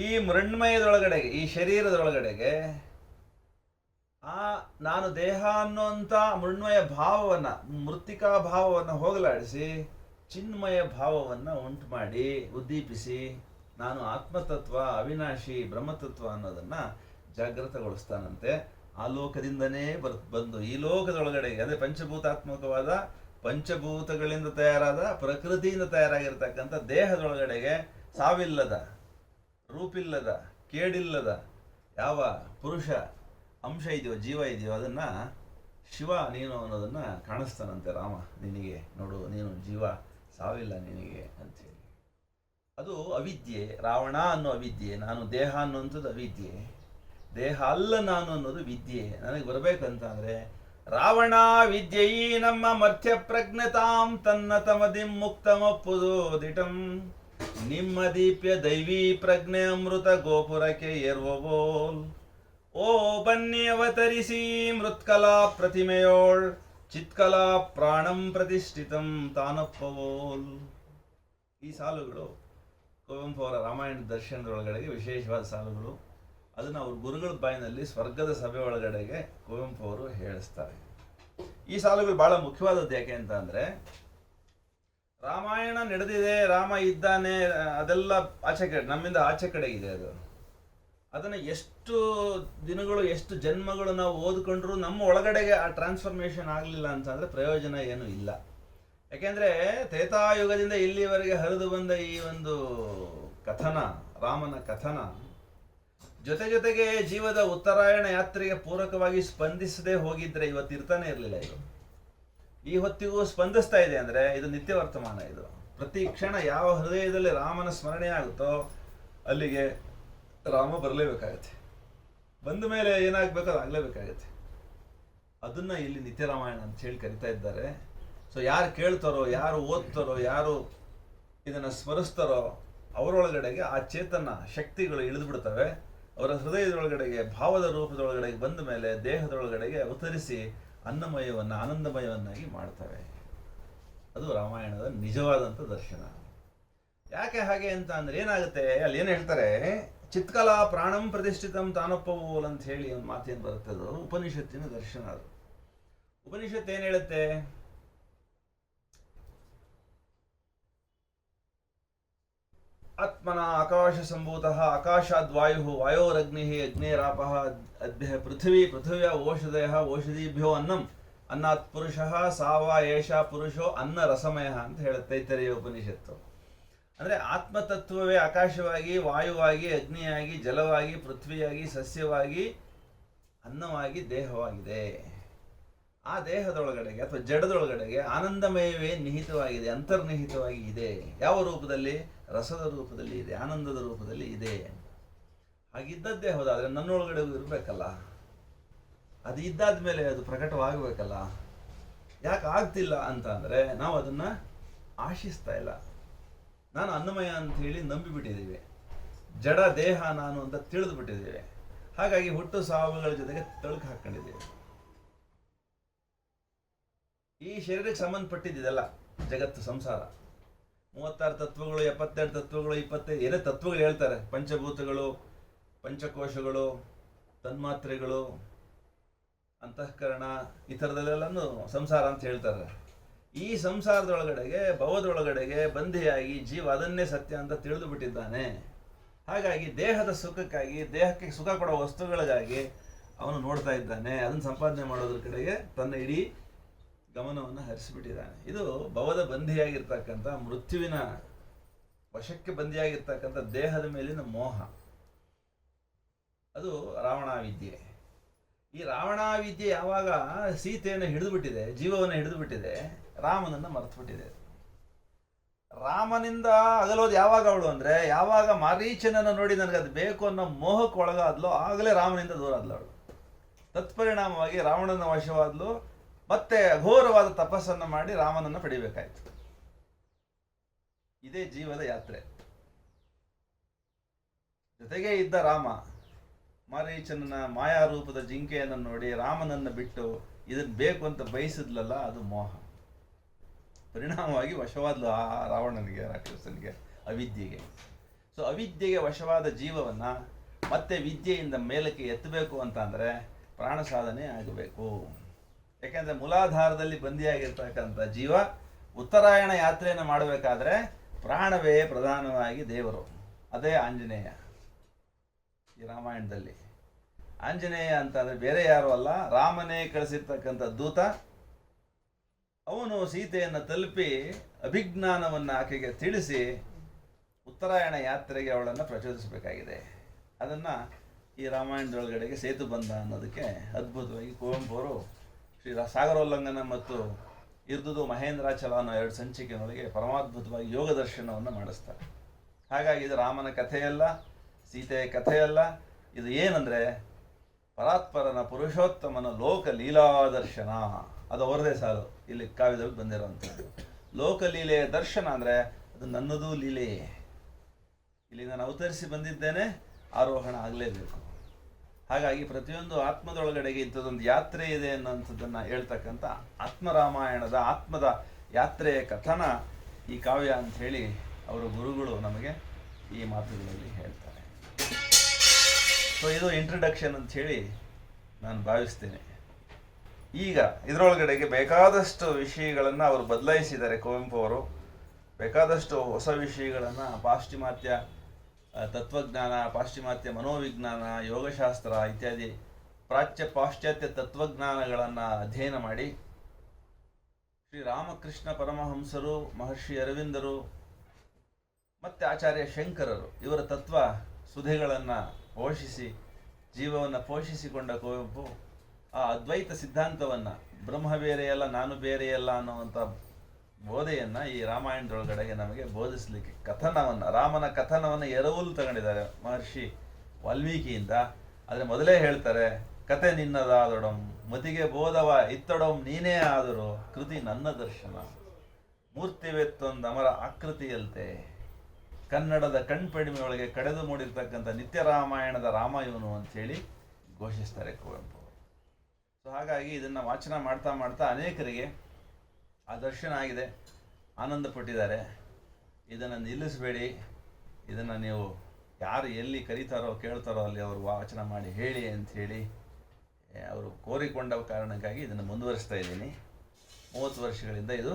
ಈ ಮೃಣ್ಮಯದೊಳಗಡೆಗೆ, ಈ ಶರೀರದೊಳಗಡೆಗೆ ನಾನು ದೇಹ ಅನ್ನುವಂಥ ಮೃಣ್ಮಯ ಭಾವವನ್ನು, ಮೃತ್ತಿಕಾ ಭಾವವನ್ನು ಹೋಗಲಾಡಿಸಿ ಚಿನ್ಮಯ ಭಾವವನ್ನು ಉಂಟು ಮಾಡಿ ಉದ್ದೀಪಿಸಿ ನಾನು ಆತ್ಮತತ್ವ, ಅವಿನಾಶಿ ಬ್ರಹ್ಮತತ್ವ ಅನ್ನೋದನ್ನು ಜಾಗೃತಗೊಳಿಸ್ತಾನಂತೆ. ಆ ಲೋಕದಿಂದನೇ ಬಂದು ಈ ಲೋಕದೊಳಗಡೆಗೆ, ಅಂದರೆ ಪಂಚಭೂತಾತ್ಮಕವಾದ ಪಂಚಭೂತಗಳಿಂದ ತಯಾರಾದ ಪ್ರಕೃತಿಯಿಂದ ತಯಾರಾಗಿರ್ತಕ್ಕಂಥ ದೇಹದೊಳಗಡೆಗೆ ಸಾವಿಲ್ಲದ, ರೂಪಿಲ್ಲದ, ಕೇಡಿಲ್ಲದ ಯಾವ ಪುರುಷ ಅಂಶ ಇದೆಯೋ, ಜೀವ ಇದೆಯೋ, ಅದನ್ನು ಶಿವ ನೀನು ಅನ್ನೋದನ್ನು ಕಾಣಿಸ್ತಾನಂತೆ ರಾಮ. ನಿನಗೆ ನೋಡು, ನೀನು ಜೀವ, ಸಾವಿಲ್ಲ ನಿನಗೆ ಅಂಥೇಳಿ. ಅದು ಅವಿದ್ಯೆ. ರಾವಣ ಅನ್ನೋ ಅವಿದ್ಯೆ, ನಾನು ದೇಹ ಅನ್ನುವಂಥದ್ದು ಅವಿದ್ಯೆ, ದೇಹ ಅಲ್ಲ ನಾನು ಅನ್ನೋದು ವಿದ್ಯೆ. ನನಗೆ ಬರಬೇಕಂತ ಅಂದರೆ ರಾವಣ ವಿದ್ಯೆಯೀ ನಮ್ಮ ಮರ್ತ್ಯ ಪ್ರಜ್ಞತಾಂ ತನ್ನ ತಮದಿಂ ಮುಕ್ತಮಪ್ಪುದು ದಿಟಂ ನಿಮ್ಮ ದೀಪ್ಯ ದೈವೀ ಪ್ರಜ್ಞೆ ಅಮೃತ ಗೋಪುರಕ್ಕೆ ಏರ್ವಬೋಲ್. ಓ ಬನ್ನಿ ಅವತರಿಸಿ ಮೃತ್ಕಲಾ ಪ್ರತಿಮೆಯೋಳ್ ಚಿತ್ಕಲಾ ಪ್ರಾಣಂ ಪ್ರತಿಷ್ಠಿತಂ ತಾನಪ್ಪವೋಲ್. ಈ ಸಾಲುಗಳು ಕುವೆಂಪು ಅವರ ರಾಮಾಯಣ ದರ್ಶನದೊಳಗಡೆಗೆ ವಿಶೇಷವಾದ ಸಾಲುಗಳು. ಅದನ್ನು ಅವ್ರ ಗುರುಗಳ ಬಾಯಿನಲ್ಲಿ ಸ್ವರ್ಗದ ಸಭೆ ಒಳಗಡೆಗೆ ಕುವೆಂಪು ಅವರು ಹೇಳಿಸ್ತಾರೆ. ಈ ಸಾಲುಗಳು ಬಹಳ ಮುಖ್ಯವಾದದ್ದು. ಯಾಕೆ ಅಂತ ಅಂದರೆ, ರಾಮಾಯಣ ನಡೆದಿದೆ, ರಾಮ ಇದ್ದಾನೆ, ಅದೆಲ್ಲ ಆಚೆ ಕಡೆ, ನಮ್ಮಿಂದ ಆಚೆ ಕಡೆ ಇದೆ. ಅದನ್ನು ಎಷ್ಟು ದಿನಗಳು, ಎಷ್ಟು ಜನ್ಮಗಳು ನಾವು ಓದ್ಕೊಂಡ್ರು ನಮ್ಮ ಒಳಗಡೆಗೆ ಆ ಟ್ರಾನ್ಸ್ಫಾರ್ಮೇಷನ್ ಆಗಲಿಲ್ಲ ಅಂತಂದರೆ ಪ್ರಯೋಜನ ಏನೂ ಇಲ್ಲ. ಯಾಕೆಂದರೆ ತ್ರೇತಾಯುಗದಿಂದ ಇಲ್ಲಿವರೆಗೆ ಹರಿದು ಬಂದ ಈ ಒಂದು ಕಥನ, ರಾಮನ ಕಥನ ಜೊತೆಗೆ ಜೀವದ ಉತ್ತರಾಯಣ ಯಾತ್ರೆಗೆ ಪೂರಕವಾಗಿ ಸ್ಪಂದಿಸದೆ ಹೋಗಿದ್ರೆ ಇವತ್ತು ಇರ್ತಾನೆ ಇರಲಿಲ್ಲ. ಇದು ಈ ಹೊತ್ತಿಗೂ ಸ್ಪಂದಿಸ್ತಾ ಇದೆ ಅಂದರೆ ಇದು ನಿತ್ಯ ವರ್ತಮಾನ. ಇದು ಪ್ರತಿ ಕ್ಷಣ ಯಾವ ಹೃದಯದಲ್ಲಿ ರಾಮನ ಸ್ಮರಣೆ ಆಗುತ್ತೋ ಅಲ್ಲಿಗೆ ರಾಮ ಬರಲೇಬೇಕಾಗತ್ತೆ. ಬಂದ ಮೇಲೆ ಏನಾಗಬೇಕೋ ಅದು ಆಗಲೇಬೇಕಾಗತ್ತೆ. ಅದನ್ನು ಇಲ್ಲಿ ನಿತ್ಯ ರಾಮಾಯಣ ಅಂತ ಹೇಳಿ ಕರಿತಾ ಇದ್ದಾರೆ. ಸೊ ಯಾರು ಕೇಳ್ತಾರೋ, ಯಾರು ಓದ್ತಾರೋ, ಯಾರು ಇದನ್ನು ಸ್ಮರಿಸ್ತಾರೋ ಅವರೊಳಗಡೆಗೆ ಆ ಚೇತನ ಶಕ್ತಿಗಳು ಇಳಿದು ಬಿಡ್ತವೆ. ಅವರ ಹೃದಯದೊಳಗಡೆಗೆ, ಭಾವದ ರೂಪದೊಳಗಡೆಗೆ ಬಂದ ಮೇಲೆ ದೇಹದೊಳಗಡೆಗೆ ಅವತರಿಸಿ ಅನ್ನಮಯವನ್ನು ಆನಂದಮಯವನ್ನಾಗಿ ಮಾಡ್ತವೆ. ಅದು ರಾಮಾಯಣದ ನಿಜವಾದಂಥ ದರ್ಶನ. ಯಾಕೆ ಹಾಗೆ ಅಂತ ಅಂದರೆ ಏನಾಗುತ್ತೆ, ಅಲ್ಲಿ ಏನು ಹೇಳ್ತಾರೆ, ಚಿತ್ಕಲಾ ಪ್ರಾಣಂ ಪ್ರತಿಷ್ಠಿತಂ ತಾನಪ್ಪವೋಲ್ ಅಂತ ಹೇಳಿ ಒಂದು ಮಾತೇನು ಬರುತ್ತೆ, ಅದು ಉಪನಿಷತ್ತಿನ ದರ್ಶನ. ಅದು ಉಪನಿಷತ್ತು ಏನು ಹೇಳುತ್ತೆ, ಆತ್ಮನ ಆಕಾಶ ಸಂಭೂತಃ ಆಕಾಶಾದ್ವಾಯು ವಾಯೋರಗ್ನಿ ಅಗ್ನೇರಾಪಃ ಅದ್ಭ್ಯ ಪೃಥ್ವಿ ಪೃಥಿವ್ಯಾ ಓಷಧಯ ಓಷಧೀಭ್ಯೋ ಅನ್ನಂ ಅನ್ನಾತ್ ಪುರುಷಃ ಸಾವ ಏಷ ಪುರುಷೋ ಅನ್ನ ರಸಮಯ ಅಂತ ಹೇಳುತ್ತೆ ತೈತರೀಯ ಉಪನಿಷತ್ತು. ಅಂದರೆ ಆತ್ಮತತ್ವವೇ ಆಕಾಶವಾಗಿ, ವಾಯುವಾಗಿ, ಅಗ್ನಿಯಾಗಿ, ಜಲವಾಗಿ, ಪೃಥ್ವಿಯಾಗಿ, ಸಸ್ಯವಾಗಿ, ಅನ್ನವಾಗಿ ದೇಹವಾಗಿದೆ. ಆ ದೇಹದೊಳಗಡೆಗೆ ಅಥವಾ ಜಡದೊಳಗಡೆಗೆ ಆನಂದಮಯವೇ ನಿಹಿತವಾಗಿದೆ, ಅಂತರ್ನಿಹಿತವಾಗಿ ಇದೆ. ಯಾವ ರೂಪದಲ್ಲಿ? ರಸದ ರೂಪದಲ್ಲಿ ಇದೆ, ಆನಂದದ ರೂಪದಲ್ಲಿ ಇದೆ. ಹಾಗಿದ್ದದ್ದೇ ಹೌದಾದರೆ ನನ್ನೊಳಗಡೆ ಇರಬೇಕಲ್ಲ, ಅದು ಇದ್ದಾದ ಮೇಲೆ ಅದು ಪ್ರಕಟವಾಗಬೇಕಲ್ಲ. ಯಾಕೆ ಆಗ್ತಿಲ್ಲ ಅಂತ ಅಂದರೆ ನಾವು ಅದನ್ನು ಆಶಿಸ್ತಾ ಇಲ್ಲ. ನಾನು ಅನ್ನಮಯ ಅಂತ ಹೇಳಿ ನಂಬಿಬಿಟ್ಟಿದ್ದೀವಿ, ಜಡ ದೇಹ ನಾನು ಅಂತ ತಿಳಿದು ಬಿಟ್ಟಿದ್ದೀವಿ. ಹಾಗಾಗಿ ಹುಟ್ಟು ಸಾವುಗಳ ಜೊತೆಗೆ ತಳುಕು ಹಾಕ್ಕೊಂಡಿದ್ದೀವಿ. ಈ ಶರೀರಕ್ಕೆ ಸಂಬಂಧಪಟ್ಟಿದ್ದೆಲ್ಲ ಜಗತ್ತು, ಸಂಸಾರ. 36 ತತ್ವಗಳು, 72 ತತ್ವಗಳು, 25 ಏನೇ ತತ್ವಗಳು ಹೇಳ್ತಾರೆ. ಪಂಚಭೂತಗಳು, ಪಂಚಕೋಶಗಳು, ತನ್ಮಾತ್ರೆಗಳು, ಅಂತಃಕರಣ, ಈ ಥರದಲ್ಲೆಲ್ಲನೂ ಸಂಸಾರ ಅಂತ ಹೇಳ್ತಾರೆ. ಈ ಸಂಸಾರದೊಳಗಡೆಗೆ, ಭವದೊಳಗಡೆಗೆ ಬಂಧಿಯಾಗಿ ಜೀವ ಅದನ್ನೇ ಸತ್ಯ ಅಂತ ತಿಳಿದು ಬಿಟ್ಟಿದ್ದಾನೆ. ಹಾಗಾಗಿ ದೇಹದ ಸುಖಕ್ಕಾಗಿ, ದೇಹಕ್ಕೆ ಸುಖ ಕೊಡೋ ವಸ್ತುಗಳಿಗಾಗಿ ಅವನು ನೋಡ್ತಾ ಇದ್ದಾನೆ. ಅದನ್ನು ಸಂಪಾದನೆ ಮಾಡೋದ್ರ ಕಡೆಗೆ ತನ್ನ ಇಡೀ ಗಮನವನ್ನು ಹರಿಸಿಬಿಟ್ಟಿದ್ದಾನೆ. ಇದು ಭವದ ಬಂಧಿಯಾಗಿರ್ತಕ್ಕಂಥ, ಮೃತ್ಯುವಿನ ವಶಕ್ಕೆ ಬಂಧಿಯಾಗಿರ್ತಕ್ಕಂಥ ದೇಹದ ಮೇಲಿನ ಮೋಹ. ಅದು ರಾವಣಾವಿದ್ಯೆ. ಈ ರಾವಣಾವಿದ್ಯೆ ಯಾವಾಗ ಸೀತೆಯನ್ನು ಹಿಡಿದು ಬಿಟ್ಟಿದೆ, ಜೀವವನ್ನು ಹಿಡಿದು ಬಿಟ್ಟಿದೆ, ರಾಮನನ್ನು ಮರೆತು ಬಿಟ್ಟಿದೆ. ರಾಮನಿಂದ ಅಗಲೋದು ಯಾವಾಗ ಅವಳು ಅಂದರೆ, ಯಾವಾಗ ಮಾರೀಚನನ್ನು ನೋಡಿ ನನಗೆ ಅದು ಬೇಕು ಅನ್ನೋ ಮೋಹಕ್ಕೆ ಒಳಗಾದ್ಲೋ ಆಗಲೇ ರಾಮನಿಂದ ದೂರ ಆದ್ಲು ಅವಳು. ತತ್ಪರಿಣಾಮವಾಗಿ ರಾವಣನ ವಶವಾದ್ಲು. ಮತ್ತೆ ಅಘೋರವಾದ ತಪಸ್ಸನ್ನು ಮಾಡಿ ರಾಮನನ್ನು ಪಡಿಬೇಕಾಯ್ತು. ಇದೇ ಜೀವದ ಯಾತ್ರೆ. ಜೊತೆಗೆ ಇದ್ದ ರಾಮ ಮಾರೀಚನ ಮಾಯಾರೂಪದ ಜಿಂಕೆಯನ್ನು ನೋಡಿ ರಾಮನನ್ನು ಬಿಟ್ಟು ಇದನ್ನು ಬೇಕು ಅಂತ ಬಯಸಿದ್ಲಲ್ಲ, ಅದು ಮೋಹ. ಪರಿಣಾಮವಾಗಿ ವಶವಾದ್ಲು ಆ ರಾವಣನಿಗೆ, ರಾಕ್ಷಸನಿಗೆ, ಅವಿದ್ಯೆಗೆ. ಸೊ ಅವಿದ್ಯೆಗೆ ವಶವಾದ ಜೀವವನ್ನು ಮತ್ತೆ ವಿದ್ಯೆಯಿಂದ ಮೇಲಕ್ಕೆ ಎತ್ತಬೇಕು ಅಂತ ಅಂದರೆ ಪ್ರಾಣ ಸಾಧನೆ ಆಗಬೇಕು. ಯಾಕೆಂದರೆ ಮೂಲಾಧಾರದಲ್ಲಿ ಬಂದಿಯಾಗಿರ್ತಕ್ಕಂಥ ಜೀವ ಉತ್ತರಾಯಣ ಯಾತ್ರೆಯನ್ನು ಮಾಡಬೇಕಾದ್ರೆ ಪ್ರಾಣವೇ ಪ್ರಧಾನವಾಗಿ ದೇವರು. ಅದೇ ಆಂಜನೇಯ. ಈ ರಾಮಾಯಣದಲ್ಲಿ ಆಂಜನೇಯ ಅಂತಂದರೆ ಬೇರೆ ಯಾರು ಅಲ್ಲ, ರಾಮನೇ ಕಳಿಸಿರ್ತಕ್ಕಂಥ ದೂತ. ಅವನು ಸೀತೆಯನ್ನು ತಲುಪಿ ಅಭಿಜ್ಞಾನವನ್ನು ಆಕೆಗೆ ತಿಳಿಸಿ ಉತ್ತರಾಯಣ ಯಾತ್ರೆಗೆ ಅವಳನ್ನು ಪ್ರಚೋದಿಸಬೇಕಾಗಿದೆ. ಅದನ್ನು ಈ ರಾಮಾಯಣದೊಳಗಡೆಗೆ ಸೇತು ಬಂಧ ಅನ್ನೋದಕ್ಕೆ ಅದ್ಭುತವಾಗಿ ಕುವೆಂಪು ಅವರು ಶ್ರೀ ಸಾಗರೋಲ್ಲಂಘನ ಮತ್ತು ಇರ್ದುದು ಮಹೇಂದ್ರಾಚಲ ಅನ್ನೋ 2 ಸಂಚಿಕೆಯೊಳಗೆ ಪರಮಾದ್ಭುತವಾಗಿ ಯೋಗ ದರ್ಶನವನ್ನು ಮಾಡಿಸ್ತಾರೆ. ಹಾಗಾಗಿ ಇದು ರಾಮನ ಕಥೆಯಲ್ಲ, ಸೀತೆಯ ಕಥೆಯಲ್ಲ. ಇದು ಏನಂದರೆ ಪರಾತ್ಪರನ, ಪುರುಷೋತ್ತಮನ ಲೋಕ ಲೀಲಾದರ್ಶನ. ಅದು ಅವರದೇ ಸಾಲು ಇಲ್ಲಿ ಕಾವ್ಯದಲ್ಲಿ ಬಂದಿರೋವಂಥದ್ದು. ಲೋಕಲೀಲೆಯ ದರ್ಶನ ಅಂದರೆ ಅದು ನನ್ನದೂ ಲೀಲೆ. ಇಲ್ಲಿ ನಾನು ಅವತರಿಸಿ ಬಂದಿದ್ದೇನೆ, ಆರೋಹಣ ಆಗಲೇಬೇಕು. ಹಾಗಾಗಿ ಪ್ರತಿಯೊಂದು ಆತ್ಮದೊಳಗಡೆಗೆ ಇಂಥದ್ದೊಂದು ಯಾತ್ರೆ ಇದೆ ಅನ್ನೋಂಥದ್ದನ್ನು ಹೇಳ್ತಕ್ಕಂಥ ಆತ್ಮರಾಮಾಯಣದ ಆತ್ಮದ ಯಾತ್ರೆಯ ಕಥನ ಈ ಕಾವ್ಯ ಅಂಥೇಳಿ ಅವರ ಗುರುಗಳು ನಮಗೆ ಈ ಮಾತುಗಳಲ್ಲಿ ಹೇಳ್ತಾರೆ. ಸೊ ಇದು ಇಂಟ್ರಡಕ್ಷನ್ ಅಂಥೇಳಿ ನಾನು ಭಾವಿಸ್ತೇನೆ. ಈಗ ಇದರೊಳಗಡೆಗೆ ಬೇಕಾದಷ್ಟು ವಿಷಯಗಳನ್ನು ಅವರು ಬದಲಾಯಿಸಿದ್ದಾರೆ. ಕುವೆಂಪು ಅವರು ಬೇಕಾದಷ್ಟು ಹೊಸ ವಿಷಯಗಳನ್ನು ಪಾಶ್ಚಿಮಾತ್ಯ ತತ್ವಜ್ಞಾನ, ಪಾಶ್ಚಿಮಾತ್ಯ ಮನೋವಿಜ್ಞಾನ, ಯೋಗಶಾಸ್ತ್ರ ಇತ್ಯಾದಿ ಪಾಶ್ಚಾತ್ಯ ತತ್ವಜ್ಞಾನಗಳನ್ನು ಅಧ್ಯಯನ ಮಾಡಿ ಶ್ರೀರಾಮಕೃಷ್ಣ ಪರಮಹಂಸರು, ಮಹರ್ಷಿ ಅರವಿಂದರು ಮತ್ತು ಆಚಾರ್ಯ ಶಂಕರರು ಇವರ ತತ್ವ ಸುಧೆಗಳನ್ನು ಪೋಷಿಸಿ ಜೀವವನ್ನು ಪೋಷಿಸಿಕೊಂಡ ಕುವೆಂಪು ಆ ಅದ್ವೈತ ಸಿದ್ಧಾಂತವನ್ನು, ಬ್ರಹ್ಮ ಬೇರೆಯಲ್ಲ ನಾನು ಬೇರೆಯಲ್ಲ ಅನ್ನುವಂಥ ಬೋಧೆಯನ್ನು ಈ ರಾಮಾಯಣದೊಳಗಡೆಗೆ ನಮಗೆ ಬೋಧಿಸಲಿಕ್ಕೆ ಕಥನವನ್ನು, ರಾಮನ ಕಥನವನ್ನು ಎರವಲು ತಗೊಂಡಿದ್ದಾರೆ ಮಹರ್ಷಿ ವಾಲ್ಮೀಕಿಯಿಂದ. ಆದರೆ ಮೊದಲೇ ಹೇಳ್ತಾರೆ, ಕತೆ ನಿನ್ನದಾದೊಡಂ ಮತಿಗೆ ಬೋಧವ ಇತ್ತಡಂ ನೀನೇ ಆದರೂ ಕೃತಿ ನನ್ನ ದರ್ಶನ, ಮೂರ್ತಿವೆತ್ತೊಂದು ಅಮರ ಆಕೃತಿಯಲ್ತೆ, ಕನ್ನಡದ ಕಣ್ಪಡಿಮೆಯೊಳಗೆ ಕಡೆದು ಮೂಡಿರ್ತಕ್ಕಂಥ ನಿತ್ಯ ರಾಮಾಯಣದ ರಾಮ ಇವನು ಅಂಥೇಳಿ ಘೋಷಿಸ್ತಾರೆ ಕುವೆಂಪು. ಸೊ ಹಾಗಾಗಿ ಇದನ್ನು ವಾಚನ ಮಾಡ್ತಾ ಮಾಡ್ತಾ ಅನೇಕರಿಗೆ ಆ ದರ್ಶನ ಆಗಿದೆ, ಆನಂದ ಪಟ್ಟಿದ್ದಾರೆ. ಇದನ್ನು ನಿಲ್ಲಿಸಬೇಡಿ, ಇದನ್ನು ನೀವು ಯಾರು ಎಲ್ಲಿ ಕರೀತಾರೋ ಕೇಳ್ತಾರೋ ಅಲ್ಲಿ ಅವರು ವಾಚನ ಮಾಡಿ ಹೇಳಿ ಅಂಥೇಳಿ ಅವರು ಕೋರಿಕೊಂಡ ಕಾರಣಕ್ಕಾಗಿ ಇದನ್ನು ಮುಂದುವರಿಸ್ತಾ ಇದ್ದೀನಿ. 30 ವರ್ಷಗಳಿಂದ ಇದು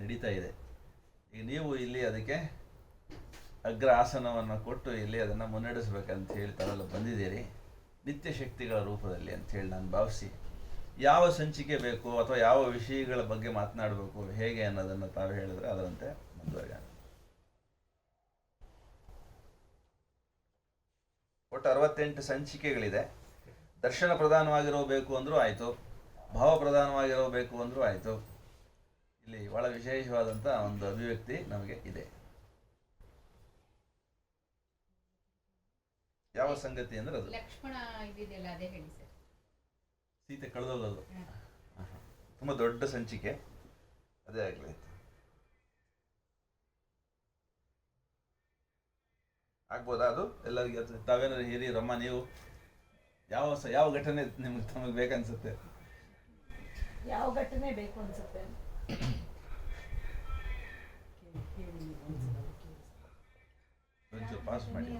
ನಡೀತಾ ಇದೆ. ಈಗ ನೀವು ಇಲ್ಲಿ ಅದಕ್ಕೆ ಅಗ್ರ ಆಸನವನ್ನು ಕೊಟ್ಟು ಇಲ್ಲಿ ಅದನ್ನು ಮುನ್ನಡೆಸಬೇಕಂತ ಹೇಳಿ ತಾವೆಲ್ಲ ಬಂದಿದ್ದೀರಿ, ನಿತ್ಯ ಶಕ್ತಿಗಳ ರೂಪದಲ್ಲಿ ಅಂತ ಹೇಳಿ ನಾನು ಭಾವಿಸಿ, ಯಾವ ಸಂಚಿಕೆ ಬೇಕು ಅಥವಾ ಯಾವ ವಿಷಯಗಳ ಬಗ್ಗೆ ಮಾತನಾಡಬೇಕು ಹೇಗೆ ಅನ್ನೋದನ್ನು ತಾವು ಹೇಳಿದ್ರೆ ಅದರಂತೆ ಮುಂದುವರಿಯೋಣ. ಒಟ್ಟು 68 ಸಂಚಿಕೆಗಳಿದೆ. ದರ್ಶನ ಪ್ರಧಾನವಾಗಿರಬೇಕು ಅಂದರೂ ಆಯಿತು, ಭಾವ ಪ್ರಧಾನವಾಗಿರಬೇಕು ಅಂದರೂ ಆಯಿತು. ಇಲ್ಲಿ ಬಹಳ ವಿಶೇಷವಾದಂಥ ಒಂದು ಅಭಿವ್ಯಕ್ತಿ ನಮಗೆ ಇದೆ. ಯಾವ ಸಂಗತಿ ಅಂದ್ರೆ ಅದು ಲಕ್ಷ್ಮಣ ಇದಿದೆಯಲ್ಲ ಅದೇ ಹೇಳಿ ಸರ್. ಸೀತೆ ಕಳೆದೋಗೋದು ತುಂಬ ದೊಡ್ಡ ಸಂಚಿಕೆ, ಅದೇ ಆಗಲಿ. ಆಗ್ಬೋದಾ ಅದು ಎಲ್ಲರಿಗೆ? ತಾವೇನಾದ್ರು ಹಿರಿಯರಮ್ಮ, ನೀವು ಯಾವ ಘಟನೆ ತಮಗೆ ಬೇಕನ್ಸುತ್ತೆ? ಯಾವ ಘಟನೆ ಬೇಕು ಅನ್ಸುತ್ತೆ? ಒಂಚೂರು ಪಾಸ್ ಮಾಡಿ.